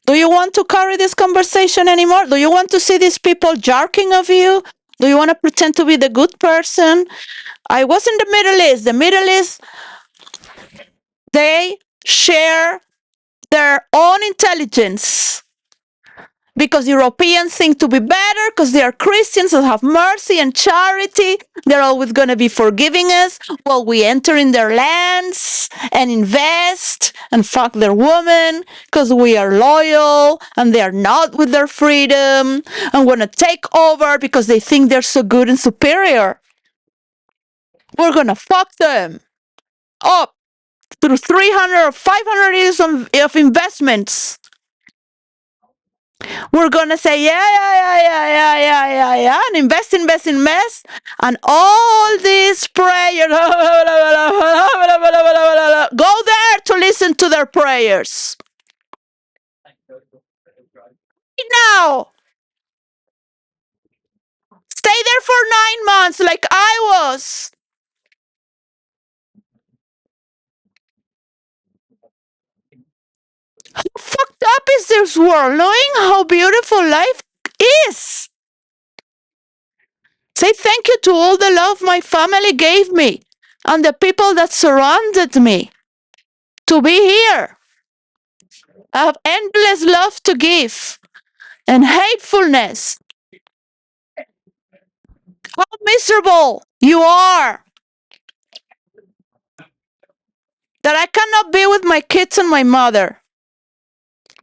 Do you want to carry this conversation anymore? Do you want to see these people jerking of you? Do you want to pretend to be the good person? I was in the Middle East. The Middle East, they share their own intelligence because Europeans think to be better because they are Christians and have mercy and charity. They're always going to be forgiving us while we enter in their lands and invest and fuck their women because we are loyal and they are not with their freedom and want to take over because they think they're so good and superior. We're going to fuck them up through 300 or 500 years of investments. We're gonna say yeah, and invest, and all these prayers. Go there to listen to their prayers. Now, stay there for 9 months, like I was. How fucked up is this world? Knowing how beautiful life is. Say thank you to all the love my family gave me and the people that surrounded me to be here. I have endless love to give and hatefulness. How miserable you are that I cannot be with my kids and my mother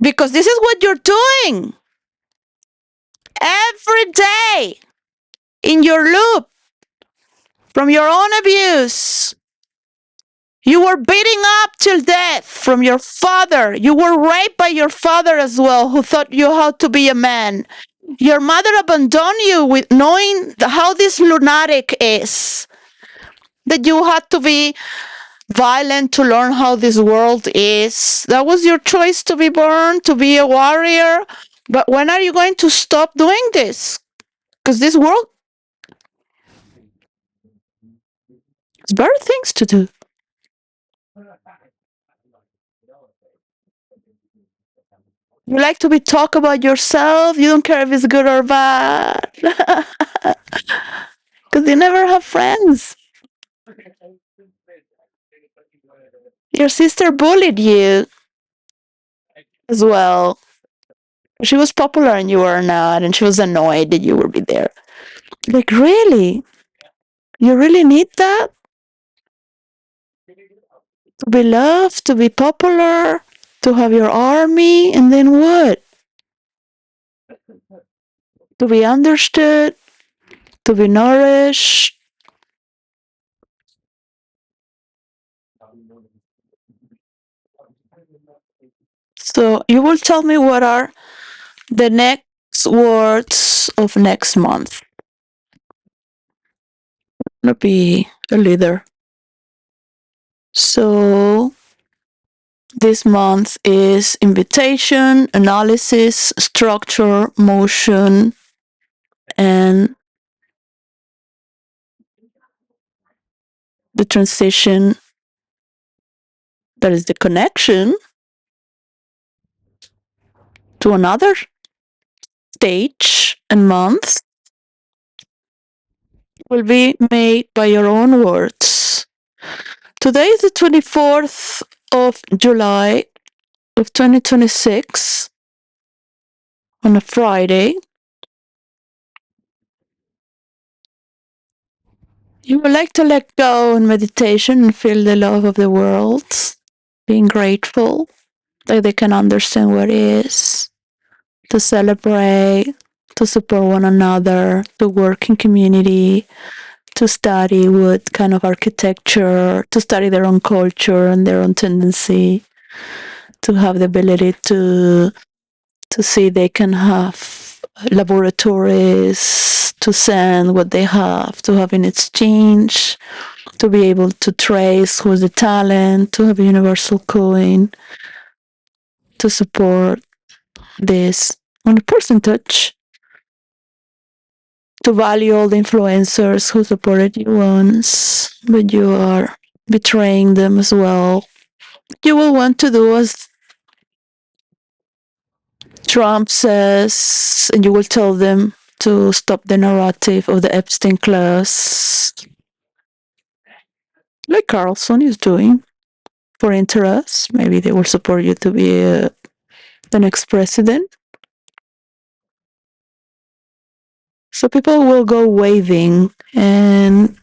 because this is what you're doing every day in your loop from your own abuse. You were beating up till death from your father. You were raped by your father as well, who taught you how to be a man. Your mother abandoned you with knowing how this lunatic is. That you had to be violent to learn how this world is. That was your choice to be born, to be a warrior. But when are you going to stop doing this? Because this world has better things to do. You like to be talk about yourself. You don't care if it's good or bad. Because you never have friends. Your sister bullied you as well. She was popular and you were not, and she was annoyed that you would be there. Like, really? You really need that? To be loved, to be popular, to have your army, and then what? To be understood, to be nourished. So you will tell me what are the next words of next month. Gonna be a leader. So this month is invitation, analysis, structure, motion, and the transition, that is the connection to another stage and month, will be made by your own words. Today is the 24th of July of 2026 on a Friday. You would like to let go in meditation and feel the love of the world, being grateful that they can understand what is, to celebrate, to support one another, to work in community, to study what kind of architecture, to study their own culture and their own tendency, to have the ability to see they can have laboratories to send what they have, to have in exchange, to be able to trace who's the talent, to have a universal coin, to support this on a percentage, to value all the influencers who supported you once, but you are betraying them as well. You will want to do as Trump says, and you will tell them to stop the narrative of the Epstein class, like Carlson is doing for interest. Maybe they will support you to be the next president. So people will go waving. And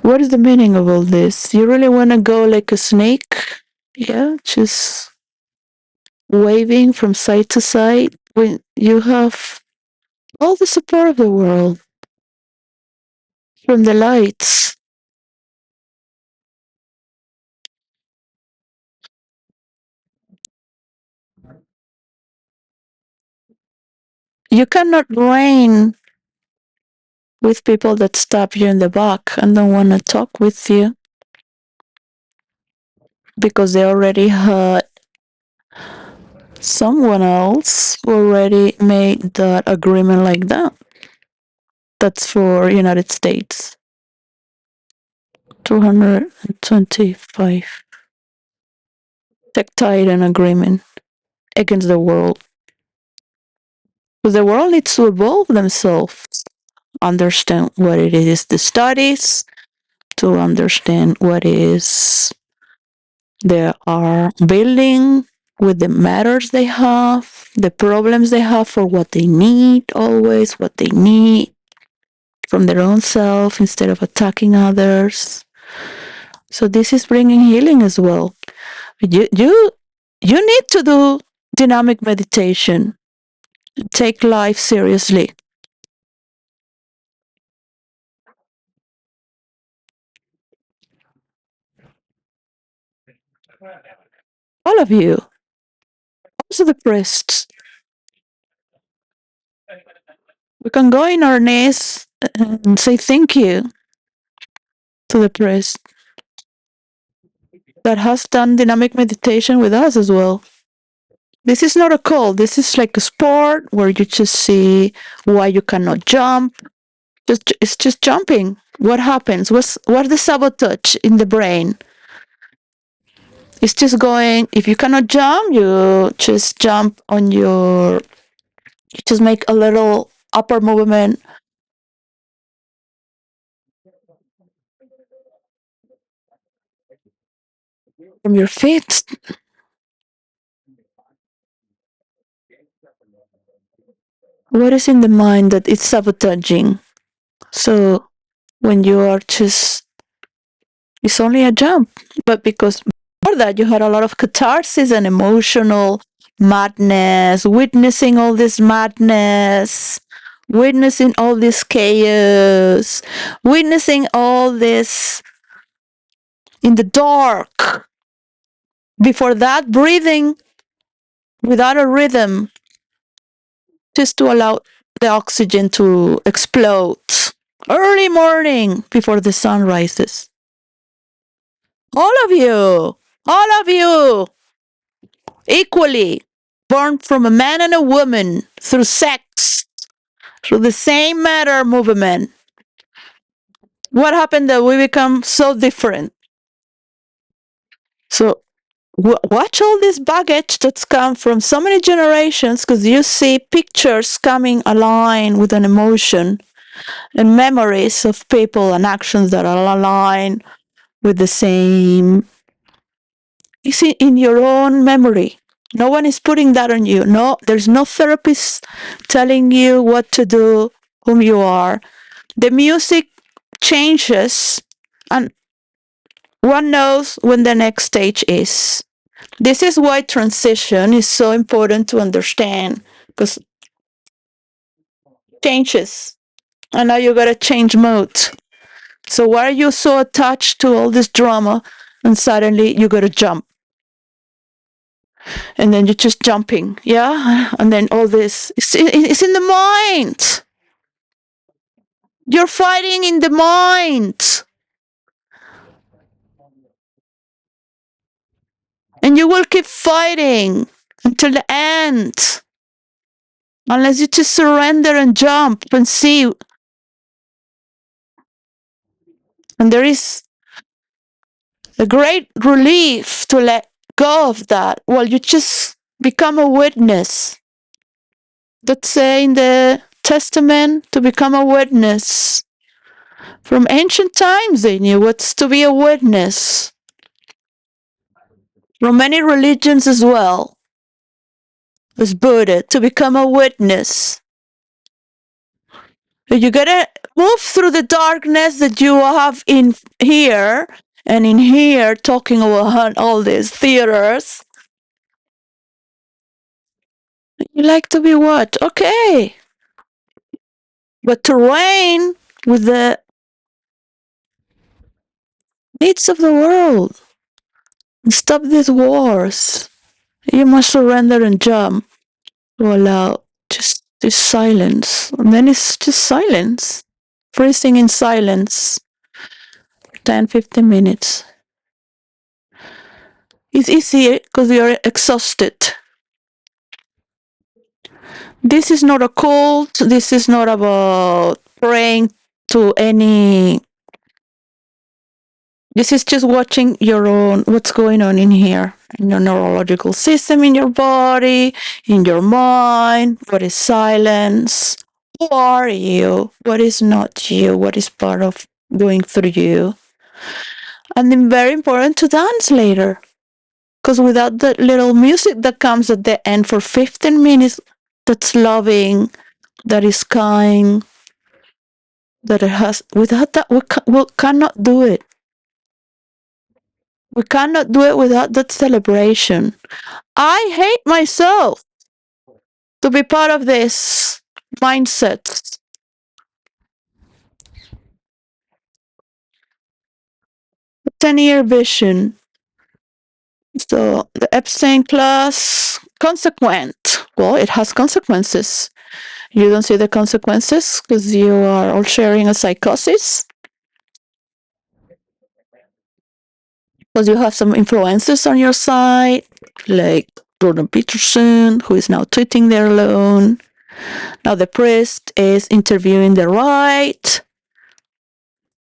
what is the meaning of all this? You really want to go like a snake? Yeah, just waving from side to side when you have all the support of the world from the lights. You cannot reign with people that stab you in the back and don't want to talk with you because they already hurt someone else who already made that agreement like that. That's for United States. 225 tectile agreement against the world. Because the world needs to evolve themselves, understand what it is the studies, to understand what is they are building with the matters they have, the problems they have for what they need, always what they need from their own self instead of attacking others. So this is bringing healing as well. You need to do dynamic meditation. Take life seriously. All of you. Also the priests. We can go in our knees and say thank you to the priest that has done dynamic meditation with us as well. This is not a call. This is like a sport where you just see why you cannot jump. It's just jumping. What happens? What's the sabotage in the brain? It's just going. If you cannot jump, you just jump on your. You just make a little upper movement from your feet. What is in the mind that it's sabotaging? So when you are just It's only a jump. But because before that you had a lot of catharsis and emotional madness, witnessing all this madness, witnessing all this chaos, witnessing all this in the dark. Before that, breathing without a rhythm, just to allow the oxygen to explode. Early morning before the sun rises. All of you, equally, born from a man and a woman through sex, through the same matter movement. What happened that we become so different? So watch all this baggage that's come from so many generations, because you see pictures coming aligned with an emotion and memories of people and actions that are aligned with the same. You see, in your own memory. No one is putting that on you. No, there's no therapist telling you what to do, whom you are. The music changes, and one knows when the next stage is. This is why transition is so important to understand, because changes, and now you gotta change mode. So why are you so attached to all this drama, and suddenly you gotta jump, and then you're just jumping, yeah, and then all this, it's in the mind. You're fighting in the mind, and you will keep fighting until the end, unless you just surrender and jump and see. And there is a great relief to let go of that. Well, you just become a witness. That's say in the Testament, to become a witness. From ancient times, they knew what's to be a witness. From many religions as well, as Buddha, to become a witness. You gotta move through the darkness that you have in here and in here, talking about all these theaters. You like to be what? Okay. But to reign with the needs of the world and stop these wars, you must surrender and jump to allow just this silence. And then it's just silence, freezing in silence for 10, 15 minutes. It's easier because you're exhausted. This is not a cult. This is not about praying to any. This is just watching your own, what's going on in here, in your neurological system, in your body, in your mind. What is silence? Who are you? What is not you? What is part of going through you? And then very important to dance later. Because without the little music that comes at the end for 15 minutes, that's loving, that is kind, that it has, without that, we cannot do it. We cannot do it without that celebration. I hate myself to be part of this mindset. 10-year vision. So the Epstein class, consequent. Well, it has consequences. You don't see the consequences because you are all sharing a psychosis. Because you have some influencers on your side, like Jordan Peterson, who is now tweeting there alone. Now the priest is interviewing the right.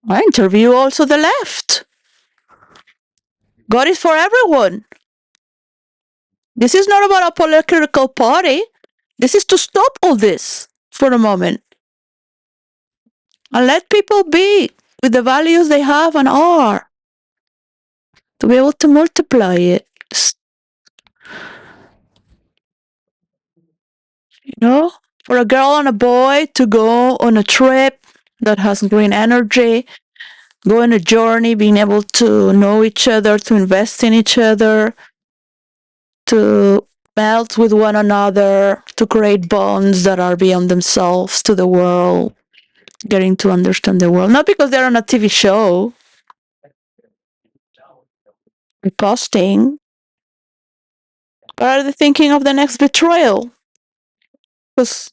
I interview also the left. God is for everyone. This is not about a political party. This is to stop all this for a moment and let people be with the values they have and are, to be able to multiply it. You know, for a girl and a boy to go on a trip that has green energy, go on a journey, being able to know each other, to invest in each other, to melt with one another, to create bonds that are beyond themselves to the world, getting to understand the world. Not because they're on a TV show or posting, but are they thinking of the next betrayal? Because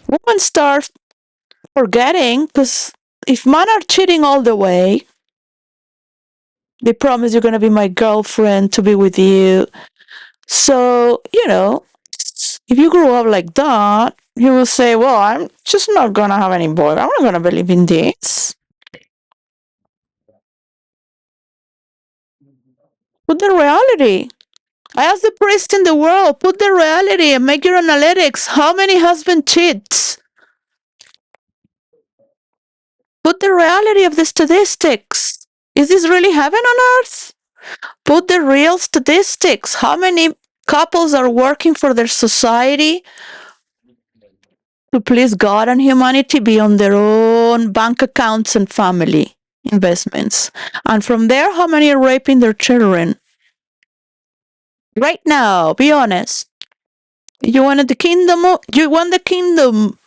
women start forgetting, because if men are cheating all the way, they promise you're going to be my girlfriend, to be with you. So, if you grew up like that, you will say, well, I'm just not going to have any boy. I'm not going to believe in this. Put the reality. I ask the priest in the world, put the reality and make your analytics. How many husband cheats? Put the reality of the statistics. Is this really heaven on earth? Put the real statistics. How many couples are working for their society to please God and humanity beyond their own bank accounts and family investments? And from there, how many are raping their children? Right now, be honest. You want the kingdom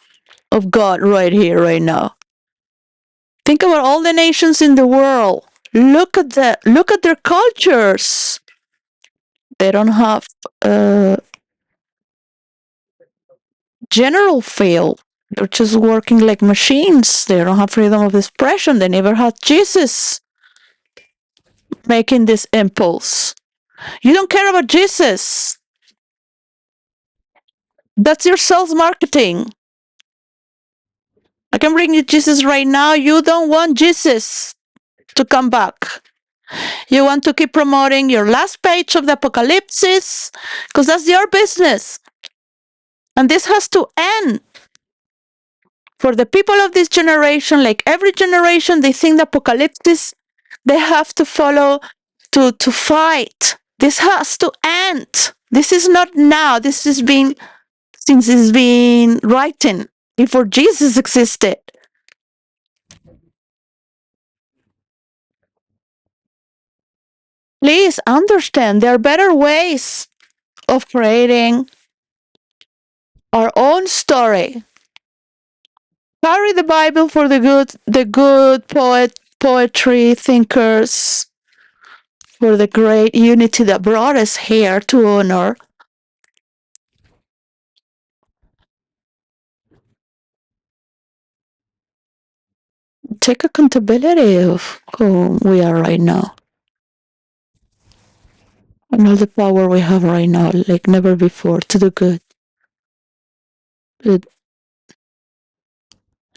of God right here, right now. Think about all the nations in the world. Look at their cultures. They don't have a general field. They're just working like machines. They don't have freedom of expression. They never had Jesus making this impulse. You don't care about Jesus. That's your sales marketing. I can bring you Jesus right now. You don't want Jesus to come back. You want to keep promoting your last page of the apocalypse because that's your business. And this has to end. For the people of this generation, like every generation, they think the apocalypse, they have to follow to fight. This has to end. This is not now. This has been since it's been written before Jesus existed. Please understand there are better ways of creating our own story. Carry the Bible for the good poetry thinkers, for the great unity that brought us here to honor. Take accountability of who we are right now and all the power we have right now, like never before, to do good. But,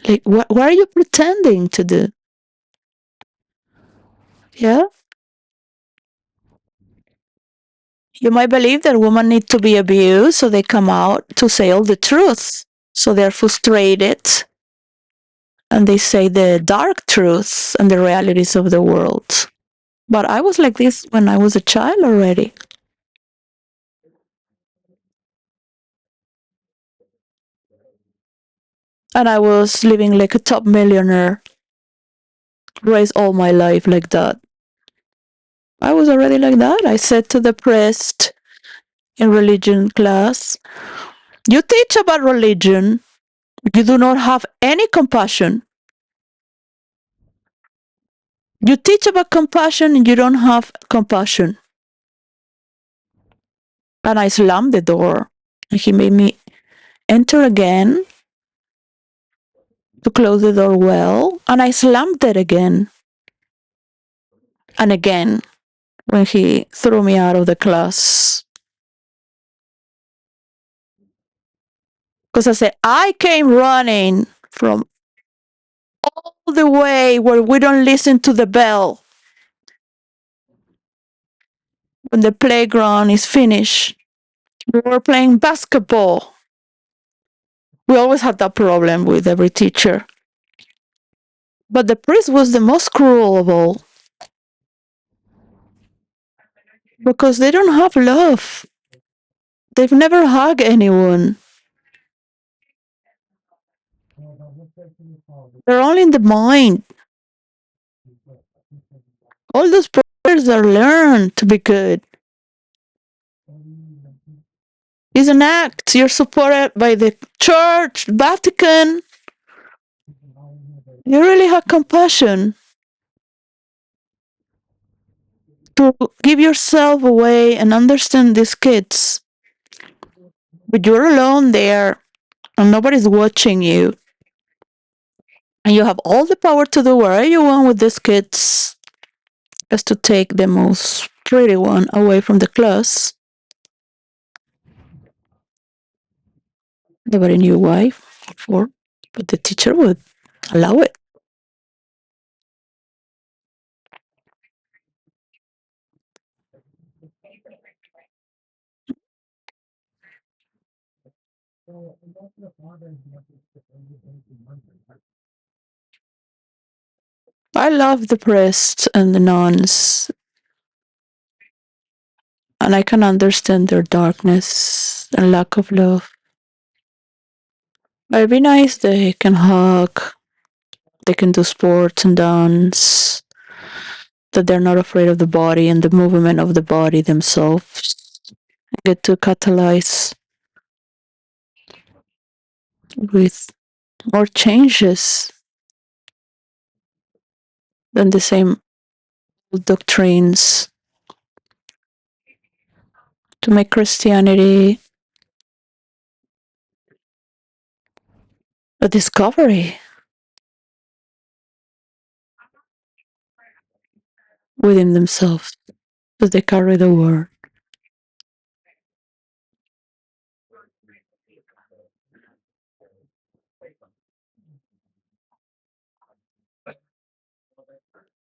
like, what are you pretending to do? Yeah? You might believe that women need to be abused, so they come out to say all the truth. So they're frustrated and they say the dark truths and the realities of the world. But I was like this when I was a child already. And I was living like a top millionaire, raised all my life like that. I was already like that. I said to the priest in religion class, you teach about religion, you do not have any compassion. You teach about compassion and you don't have compassion. And I slammed the door. And he made me enter again to close the door well. And I slammed it again and again when he threw me out of the class. Because I said, I came running from all the way where we don't listen to the bell when the playground is finished. We were playing basketball. We always had that problem with every teacher. But the priest was the most cruel of all because they don't have love. They've never hugged anyone. They're all in the mind. All those prayers are learned to be good. It's an act. You're supported by the church, Vatican. You really have compassion to give yourself away and understand these kids. But you're alone there and nobody's watching you. And you have all the power to do whatever you want with these kids. Just to take the most pretty one away from the class. Nobody knew why before, but the teacher would allow it. I love the priests and the nuns, and I can understand their darkness and lack of love. But it'd be nice they can hug, they can do sports and dance, that they're not afraid of the body and the movement of the body themselves. Get to catalyze with more changes than the same doctrines to make Christianity a discovery within themselves as they carry the word.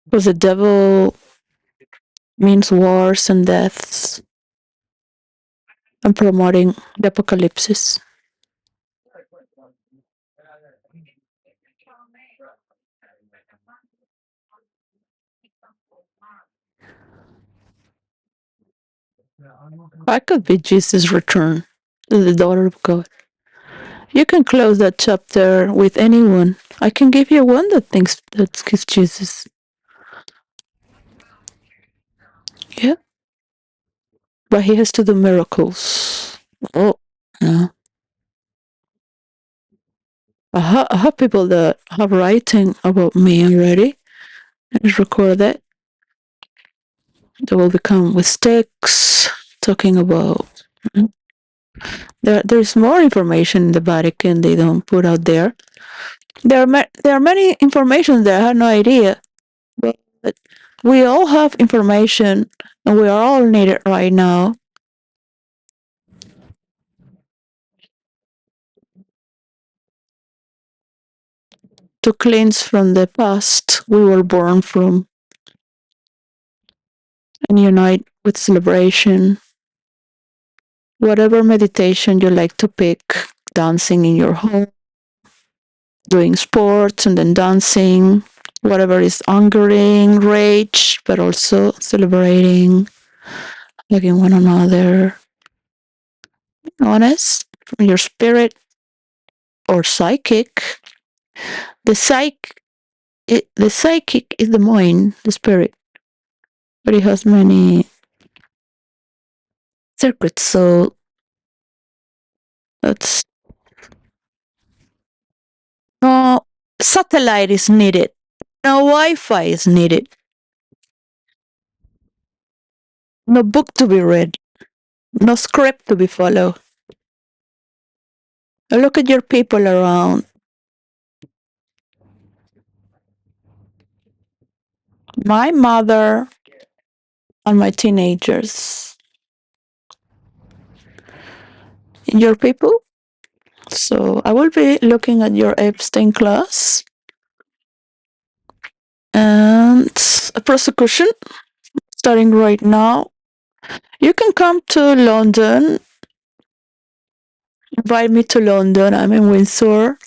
Because the devil means wars and deaths and promoting the apocalypse. I could be Jesus' return to the daughter of God. You can close that chapter with anyone. I can give you one that thinks that he's Jesus. Yeah. But he has to do miracles. Oh, yeah. I have people that have writing about me already. It's recorded. They will become with sticks, talking about. There's more information in the Vatican they don't put out there. There are many information there. I had no idea, but we all have information, and we are all needed right now. To cleanse from the past we were born from and unite with celebration. Whatever meditation you like to pick, dancing in your home, doing sports and then dancing, whatever is angering, rage, but also celebrating, hugging one another, honest from your spirit or psychic. The psychic is the mind, the spirit, but it has many circuits. So that's no satellite is needed, no Wi-Fi is needed, no book to be read, no script to be followed. Look at your people around. My mother and my teenagers. Your people? So I will be looking at your Epstein class and a prosecution starting right now. You can come to London, invite me to London. I'm in Windsor.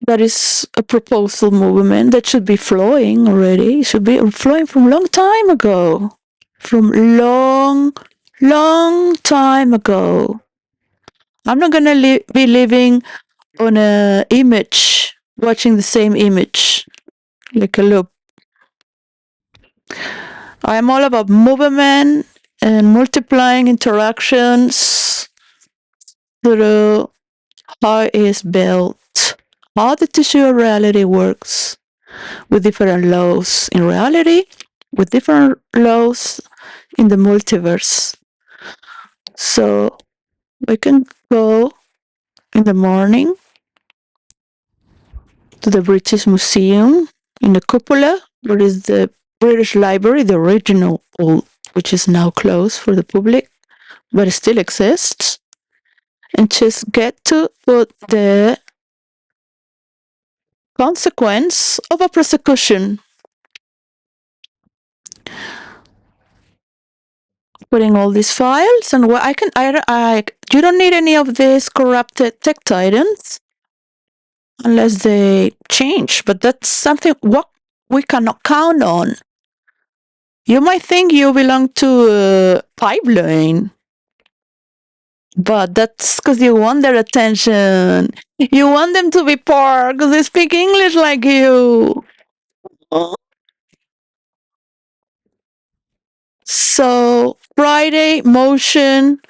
That is a proposal movement that should be flowing already. It should be flowing from long time ago. From long time ago. I'm not gonna be living on a image, watching the same image, like a loop. I'm all about movement and multiplying interactions through how it is built, how the tissue of reality works with different laws in reality, with different laws in the multiverse. So we can go in the morning to the British Museum in the cupola, where is the British Library, the original old, which is now closed for the public, but it still exists, and just get to put the consequence of a prosecution, putting all these files, and what you don't need any of these corrupted tech titans unless they change, but that's something what we cannot count on. You might think you belong to a pipeline, but that's because you want their attention. You want them to be poor because they speak English like you. So Friday, motion,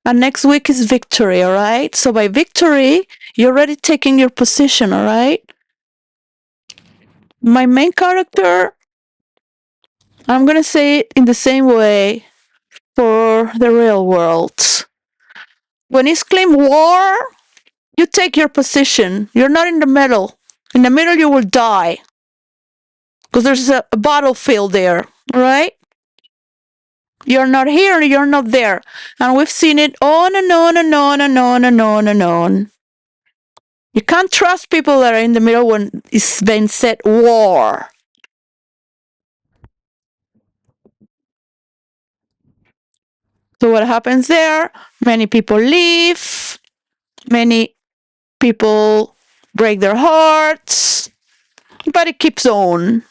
and next week is victory, all right? So by victory, you're already taking your position, all right? My main character, I'm going to say it in the same way for the real world. When it's claimed war, you take your position. You're not in the middle. In the middle, you will die because there's a battlefield there, right? You're not here, you're not there. And we've seen it on and on and on and on and on and on. You can't trust people that are in the middle when it's been said war. So what happens there? Many people leave, many people break their hearts, but it keeps on.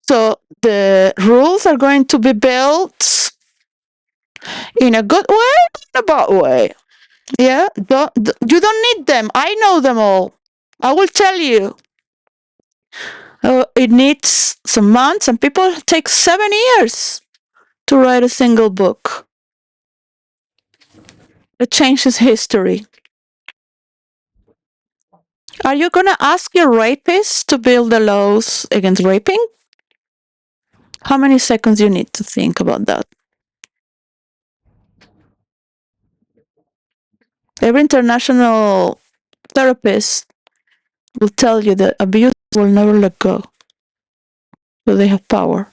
So the rules are going to be built in a good way, in a bad way. Yeah, you don't need them. I know them all. I will tell you. It needs some months, and people take 7 years to write a single book. It changes history. Are you gonna ask your rapist to build the laws against raping? How many seconds you need to think about that? Every international therapist will tell you that abuse will never let go. So they have power.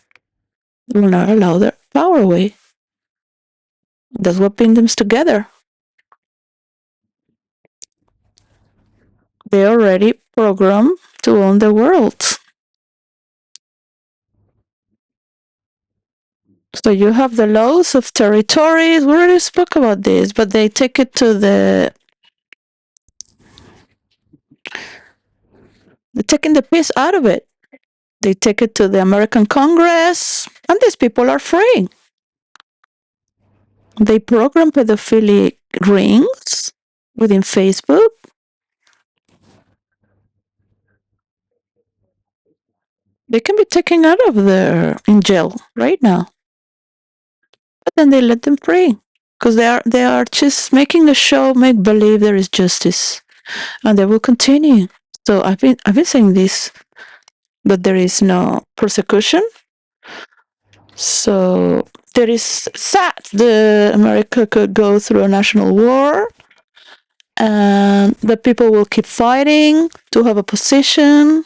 They will not allow their power away. That's what binds them together. They're already programmed to own the world. So you have the laws of territories. We already spoke about this, but they take it to they're taking the piece out of it. They take it to the American Congress, and these people are free. They program pedophilic rings within Facebook. They can be taken out of there in jail right now, but then they let them free because they are just making a show, make believe there is justice, and they will continue. So I've been saying this, but there is no persecution. So there is sad. The America could go through a national war, and the people will keep fighting to have a position.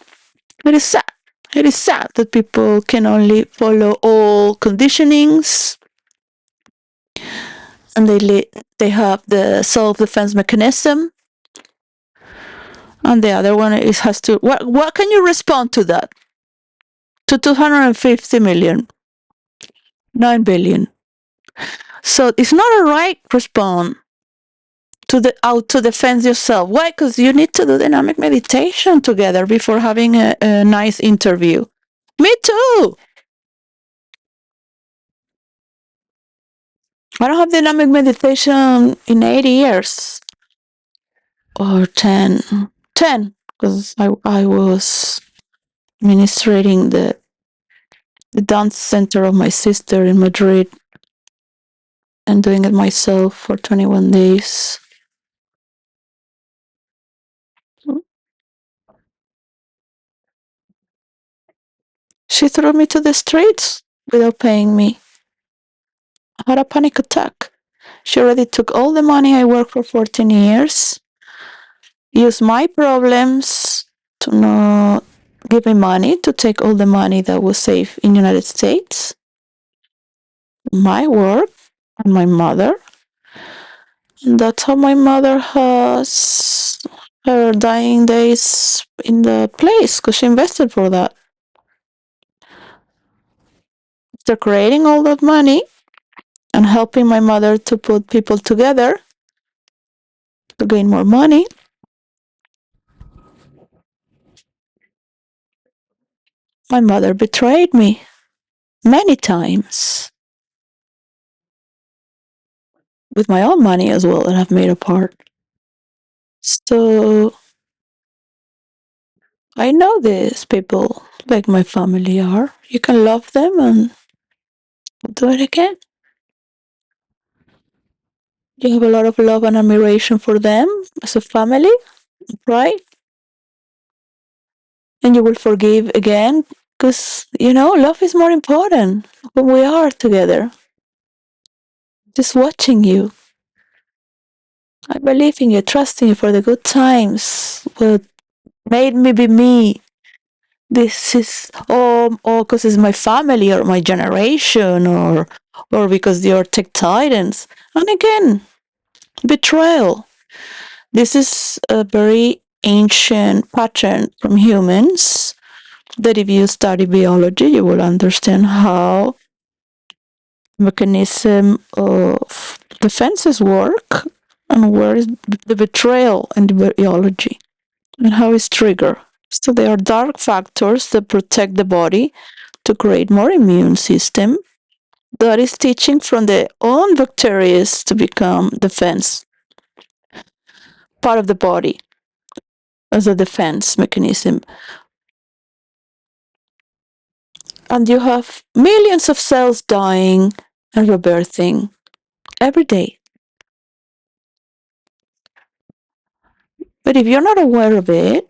It is sad. It is sad that people can only follow all conditionings, and they have the self-defense mechanism, and the other one is has to. What can you respond to that? To 250 million, 9 billion. So it's not a right response to the out to defend yourself. Why? Because you need to do dynamic meditation together before having a nice interview. Me too. I don't have dynamic meditation in 8 years or 10. 10, because I was administrating the dance center of my sister in Madrid and doing it myself for 21 days. She threw me to the streets without paying me. I had a panic attack. She already took all the money I worked for 14 years, used my problems to not give me money, to take all the money that was saved in the United States, my work, and my mother. And that's how my mother has her dying days in the place, because she invested for that. After creating all that money and helping my mother to put people together to gain more money, my mother betrayed me many times with my own money as well that I've made apart. So I know these people like my family are. You can love them and do it again. You have a lot of love and admiration for them as a family, right? And you will forgive again because, love is more important when we are together. Just watching you. I believe in you, trusting you for the good times. What made me be me. This is all because it's my family or my generation or because they are tech titans. And again, betrayal. This is a very ancient pattern from humans that if you study biology, you will understand how mechanism of defenses work and where is the betrayal in the biology and how it's triggered. So there are dark factors that protect the body to create more immune system that is teaching from their own bacteria to become defense part of the body as a defense mechanism. And you have millions of cells dying and rebirthing every day. But if you're not aware of it,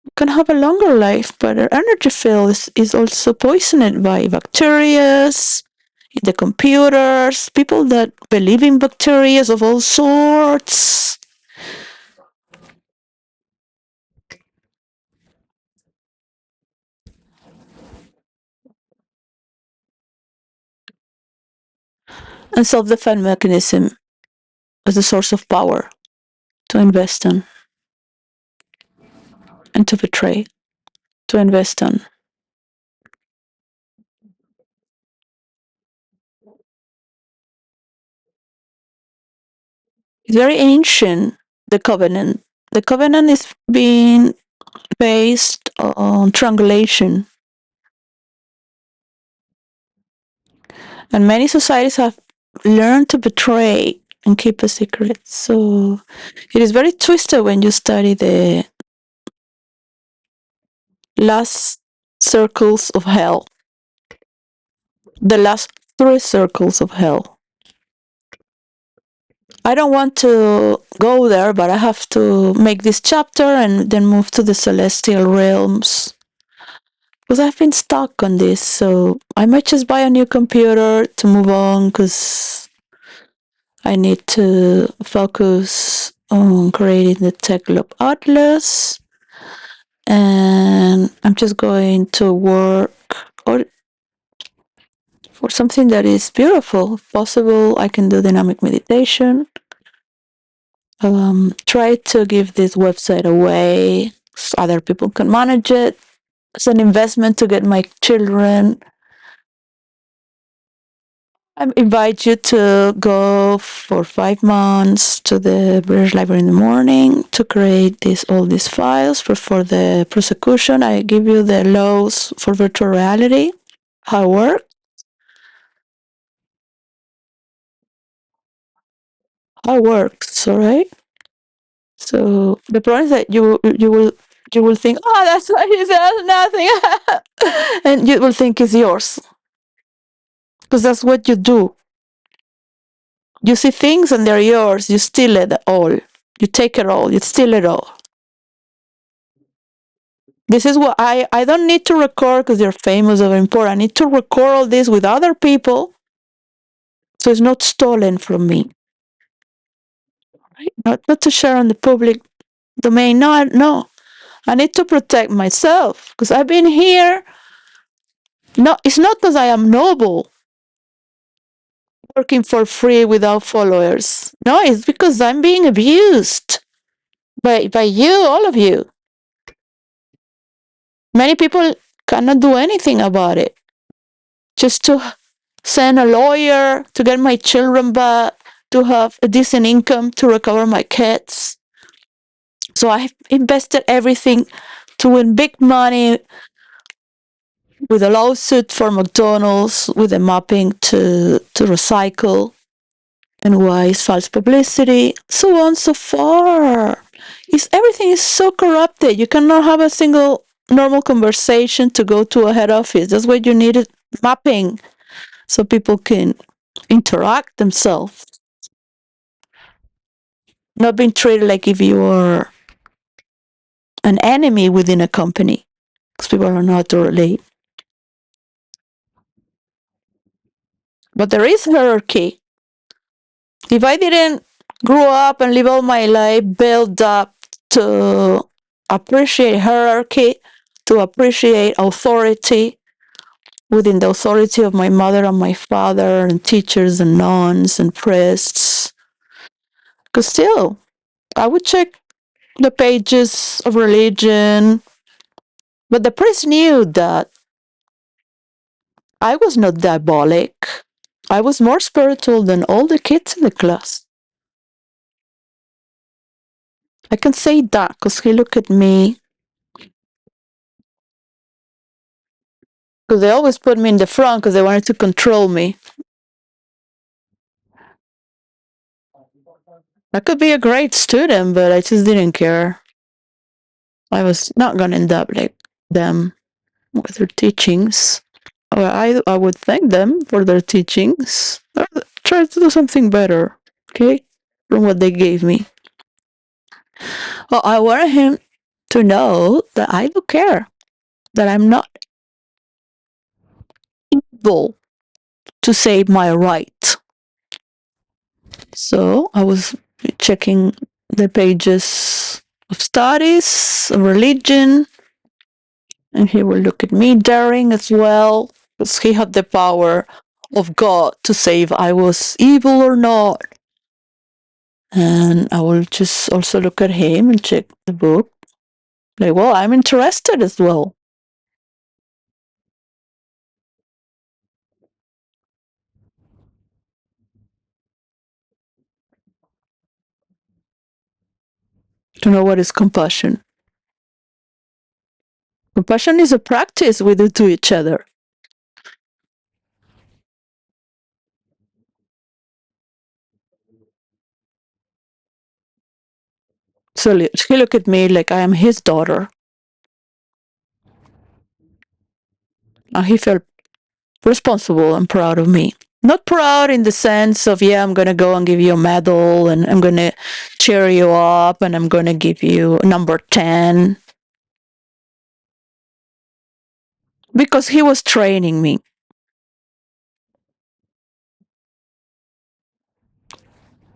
you can have a longer life, but our energy field is also poisoned by bacteria, in the computers, people that believe in bacteria of all sorts. And self-defense mechanism as a source of power to invest in and to betray, to invest in. It's very ancient, the covenant. The covenant is being based on triangulation. And many societies have learned to betray and keep a secret. So it is very twisted when you study the last circles of hell, the last three circles of hell. I don't want to go there, but I have to make this chapter and then move to the celestial realms. Because I've been stuck on this, so I might just buy a new computer to move on because I need to focus on creating the Tech Globe Atlas. And I'm just going to work for something that is beautiful. If possible, I can do dynamic meditation. Try to give this website away so other people can manage it. It's an investment to get my children. I invite you to go for 5 months to the British Library in the morning to create all these files for the prosecution. I give you the laws for virtual reality. how work how works, all right? So the problem is that you will think, oh, that's what he says, nothing, and you will think it's yours because that's what you do. You see things and they're yours. You steal it all. You take it all. You steal it all. This is what I don't need to record because they're famous or important. I need to record all this with other people so it's not stolen from me. Right? Not to share on the public domain. No, no. I need to protect myself because I've been here. No, it's not because I am noble, working for free without followers. No, it's because I'm being abused by you, all of you. Many people cannot do anything about it. Just to send a lawyer to get my children back, to have a decent income to recover my kids. So I've invested everything to win big money with a lawsuit for McDonald's, with a mapping to recycle, and why is false publicity, so on so far. Everything is so corrupted. You cannot have a single normal conversation to go to a head office. That's why you need mapping so people can interact themselves, not being treated like if you are an enemy within a company, because people are not to relate. But there is hierarchy. If I didn't grow up and live all my life built up to appreciate hierarchy, to appreciate authority, within the authority of my mother and my father and teachers and nuns and priests, because still, I would check the pages of religion, but the priest knew that I was not diabolic. I was more spiritual than all the kids in the class. I can say that because he looked at me, because they always put me in the front because they wanted to control me. I could be a great student, but I just didn't care. I was not going to end up like them with their teachings. Well, I would thank them for their teachings. Try to do something better, okay, from what they gave me. Well, I wanted him to know that I do care, that I'm not able to save my right. So I was checking the pages of studies, of religion, and he will look at me daring as well, because he had the power of God to say if I was evil or not. And I will just also look at him and check the book. Like, well, I'm interested as well. To know what is compassion. Compassion is a practice we do to each other. So he looked at me like I am his daughter. And he felt responsible and proud of me. Not proud in the sense of, yeah, I'm going to go and give you a medal and I'm going to cheer you up and I'm going to give you number 10. Because he was training me.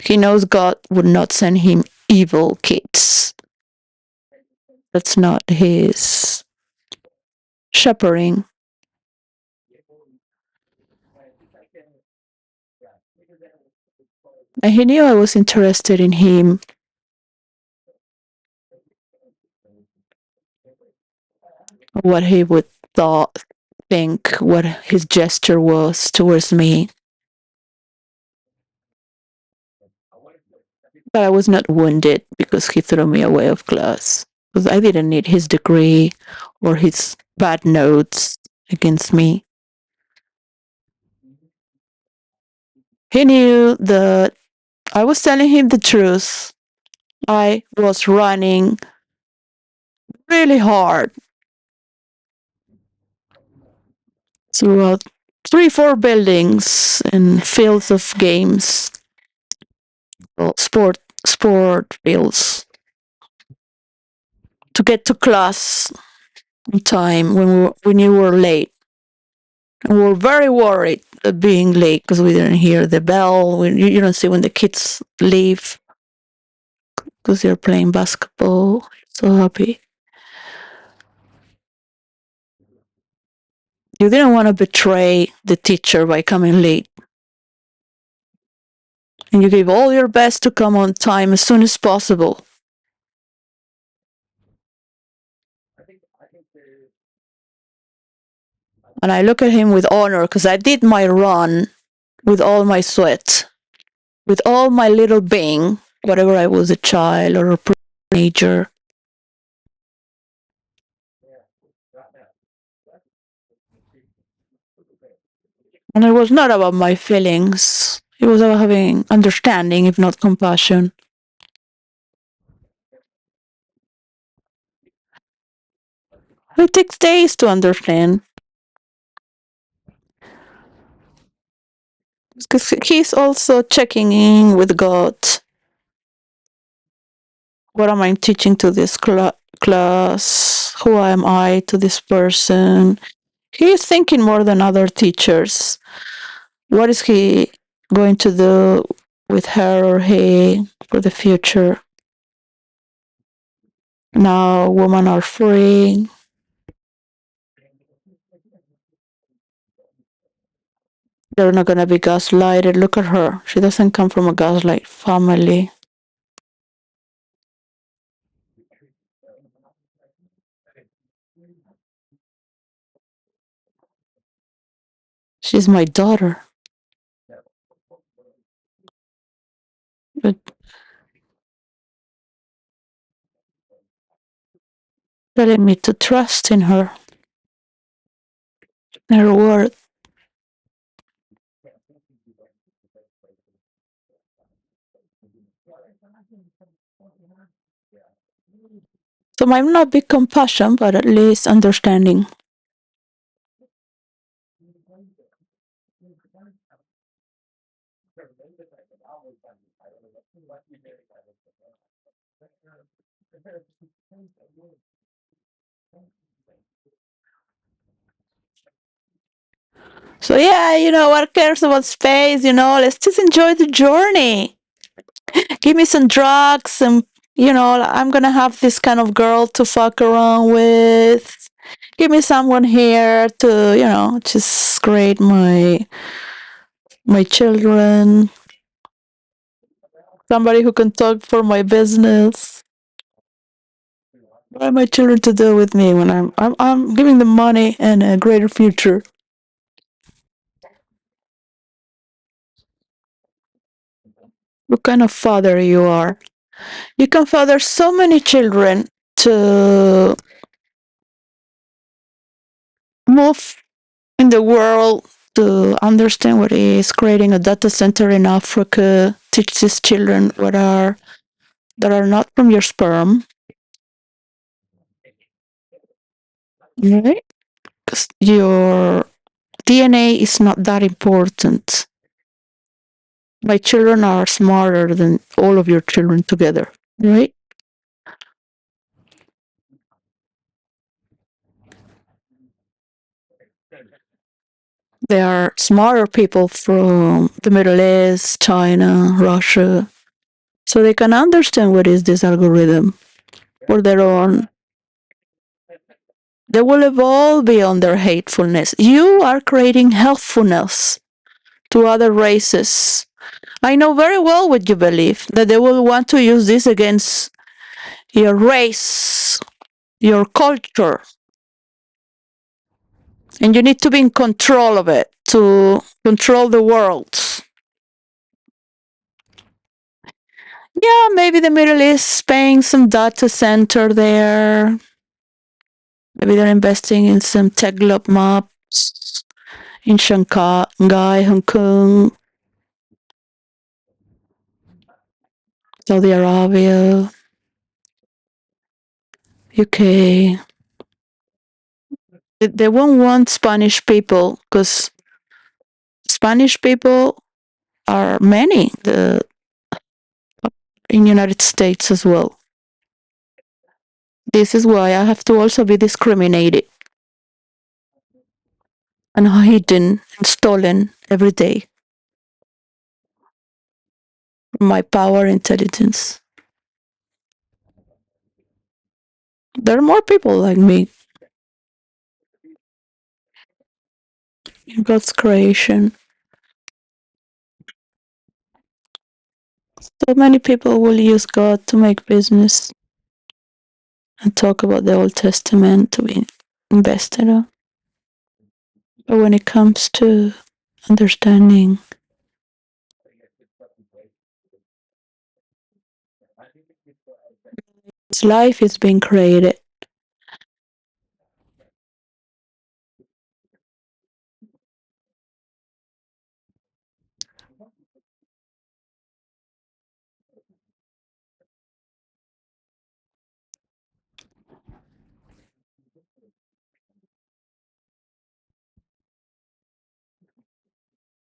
He knows God would not send him evil kids. That's not his shepherding. And he knew I was interested in him. What he would think, what his gesture was towards me. But I was not wounded because he threw me away of class. Because I didn't need his degree or his bad notes against me. He knew that I was telling him the truth. I was running really hard throughout 3, 4 buildings and fields of games, well, sport fields, to get to class on time when you were late. And we were very worried at being late because we didn't hear the bell. You don't see when the kids leave because they're playing basketball. So happy. You didn't want to betray the teacher by coming late. And you gave all your best to come on time as soon as possible. And I look at him with honor because I did my run with all my sweat, with all my little being, whatever I was, a child or a teenager. And it was not about my feelings. It was about having understanding, if not compassion. It takes days to understand because he's also checking in with God. What am I teaching to this class? Who am I to this person? He is thinking more than other teachers. What is he going to do with her or he for the future? Now women are free. They're not going to be gaslighted. Look at her. She doesn't come from a gaslight family. She's my daughter. But telling me to trust in her, her word. So might not be compassion, but at least understanding. So yeah, what cares about space? Let's just enjoy the journey. Give me some drugs, and I'm gonna have this kind of girl to fuck around with. Give me someone here to just create my children. Somebody who can talk for my business. What are my children to do with me when I'm giving them money and a greater future? What kind of father you are? You can father so many children to move in the world, to understand what is creating a data center in Africa, teach these children that are not from your sperm, right? Because your DNA is not that important. My children are smarter than all of your children together, right? They are smarter people from the Middle East, China, Russia, so they can understand what is this algorithm for their own. They will evolve beyond their hatefulness. You are creating helpfulness to other races. I know very well what you believe, that they will want to use this against your race, your culture, and you need to be in control of it to control the world. Yeah, maybe the Middle East paying some data center there. Maybe they're investing in some tech globe maps in Shanghai, Hong Kong. Saudi Arabia, UK. They won't want Spanish people because Spanish people are many in United States as well. This is why I have to also be discriminated and hidden and stolen every day. My power, intelligence. There are more people like me in God's creation. So many people will use God to make business and talk about the Old Testament to be invested on. But when it comes to understanding His life is being created,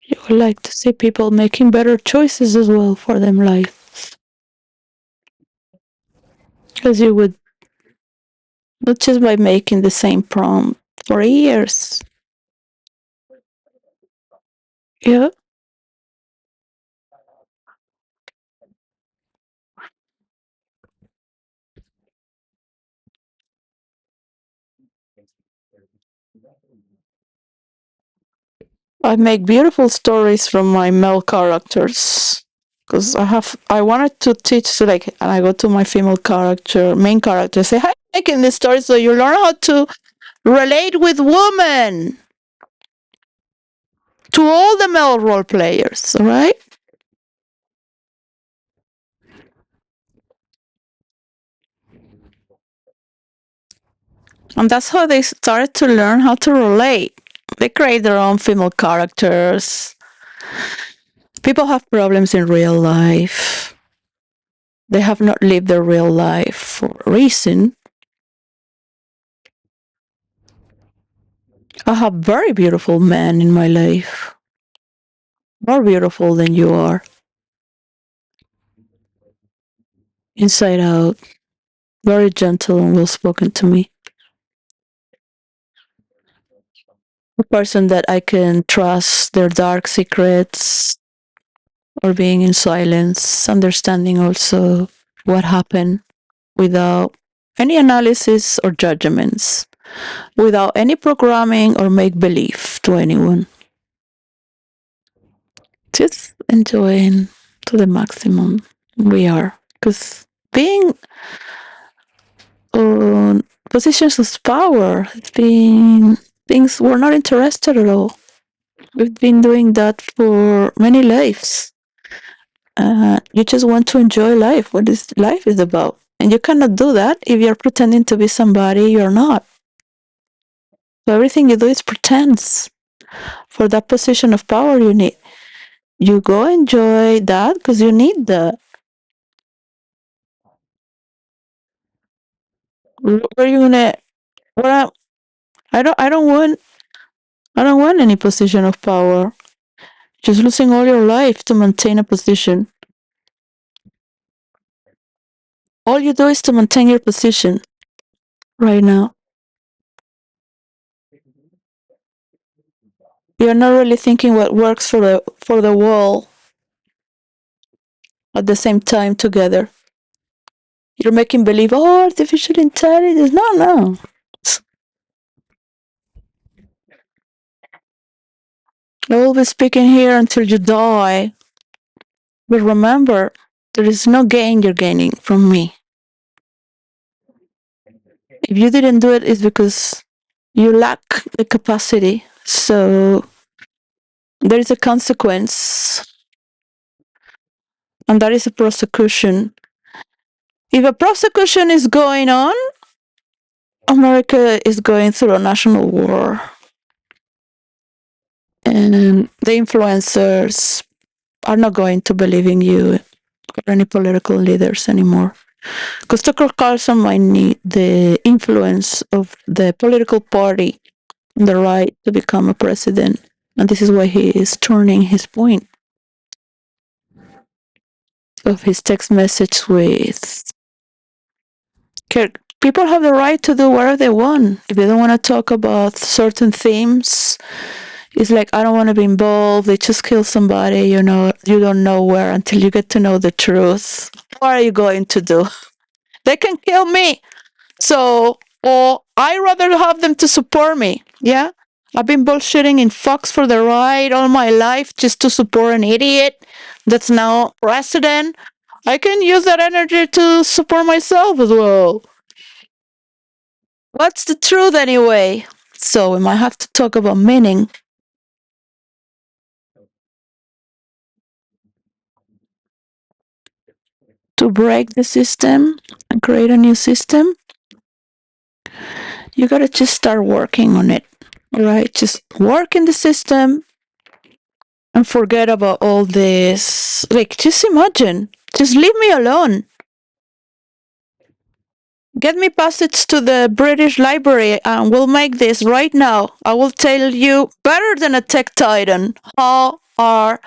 you would like to see people making better choices as well for them life. Because you would, not just by making the same prompt for years. Yeah. I make beautiful stories from my male characters. Because I wanted to teach, so like, and I go to my female character, main character, say, "Hi, I'm making this story so you learn how to relate with women." To all the male role players, all right? And that's how they started to learn how to relate. They create their own female characters. People have problems in real life. They have not lived their real life for a reason. I have very beautiful men in my life. More beautiful than you are. Inside out. Very gentle and well spoken to me. A person that I can trust their dark secrets or being in silence, understanding also what happened without any analysis or judgments, without any programming or make believe to anyone. Just enjoying to the maximum we are. Because being on positions of power, being things we're not interested at all. We've been doing that for many lives. You just want to enjoy life, what is life is about. And you cannot do that if you're pretending to be somebody you're not. So everything you do is pretense for that position of power you need. You go enjoy that because you need that. Where are you gonna? What? I don't. I don't want any position of power. Just losing all your life to maintain a position. All you do is to maintain your position right now. You're not really thinking what works for the world at the same time together. You're making believe, oh, artificial intelligence. No, no. I will be speaking here until you die. But remember, there is no gain you're gaining from me. If you didn't do it, it's because you lack the capacity. So there is a consequence, and that is a prosecution. If a prosecution is going on, America is going through a national war. And the influencers are not going to believe in you for any political leaders anymore. Because Tucker Carlson might need the influence of the political party on the right to become a president. And this is why he is turning his point of his text message with people have the right to do whatever they want. If they don't want to talk about certain themes, it's like, I don't want to be involved. They just kill somebody, you don't know where until you get to know the truth. What are you going to do? They can kill me. So, or I rather have them to support me. Yeah. I've been bullshitting in Fox for the right all my life just to support an idiot that's now president. I can use that energy to support myself as well. What's the truth anyway? So we might have to talk about meaning. To break the system and create a new system, you gotta just start working on it. All right, just work in the system and forget about all this. Like, just imagine, just leave me alone. Get me passage to the British Library and we'll make this right now. I will tell you better than a tech titan how are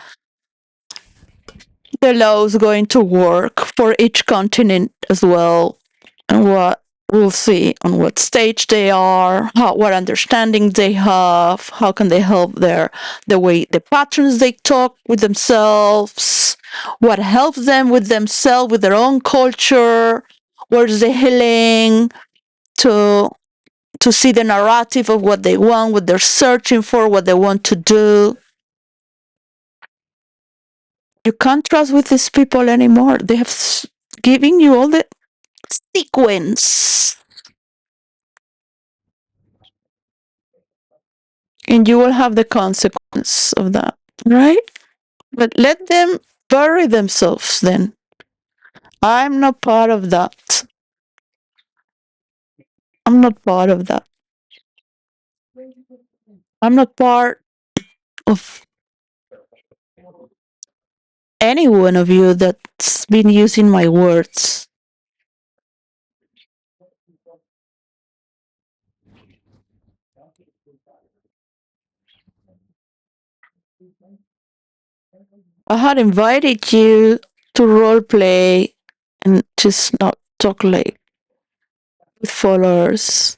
the laws going to work for each continent as well, and what we'll see on what stage they are, what understanding they have, how can they help the way the patterns they talk with themselves, what helps them with themselves, with their own culture, where's the healing to see the narrative of what they want, what they're searching for, what they want to do. You can't trust with these people anymore. They have given you all the sequence, and you will have the consequence of that, right? But let them bury themselves then. I'm not part of that. I'm not part of that. I'm not part of any one of you that's been using my words. I had invited you to role play and just not talk like with followers,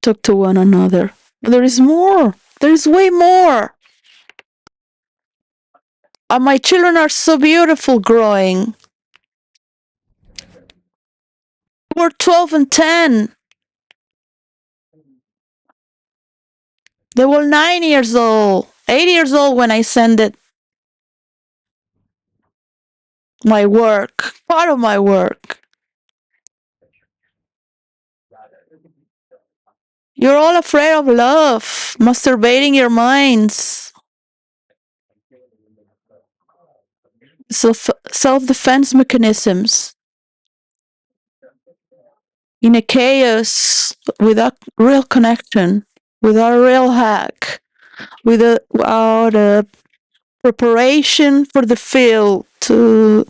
talk to one another. There is more. There is way more. And my children are so beautiful growing. We're 12 and 10. They were 9 years old, 8 years old when I sent it my work, part of my work. You're all afraid of love, masturbating your minds. So self-defense mechanisms in a chaos without real connection, without a real hack, without a preparation for the field to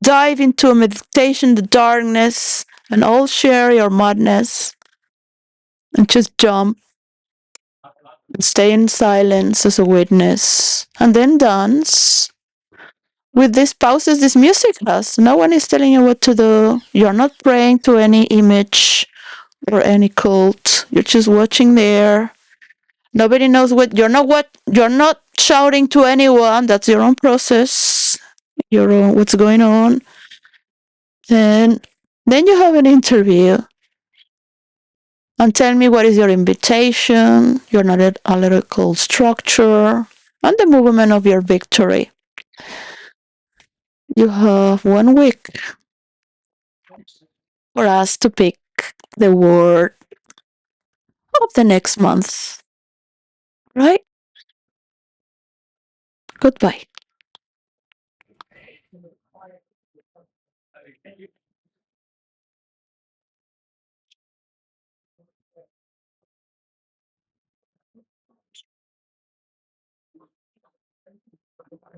dive into a meditation, the darkness, and all share your madness and just jump and stay in silence as a witness and then dance with these pauses this music has. No one is telling you what to do. You're not praying to any image or any cult. You're just watching there. Nobody knows you're not shouting to anyone. That's your own process. Your own what's going on. And then you have an interview and tell me what is your invitation, your analytical structure, and the movement of your victory. You have 1 week for us to pick the word of the next month, right? Goodbye.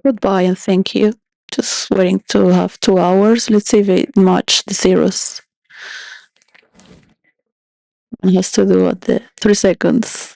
Goodbye and thank you. just waiting to have 2 hours. Let's see if it match the zeros. It has to do at the 3 seconds.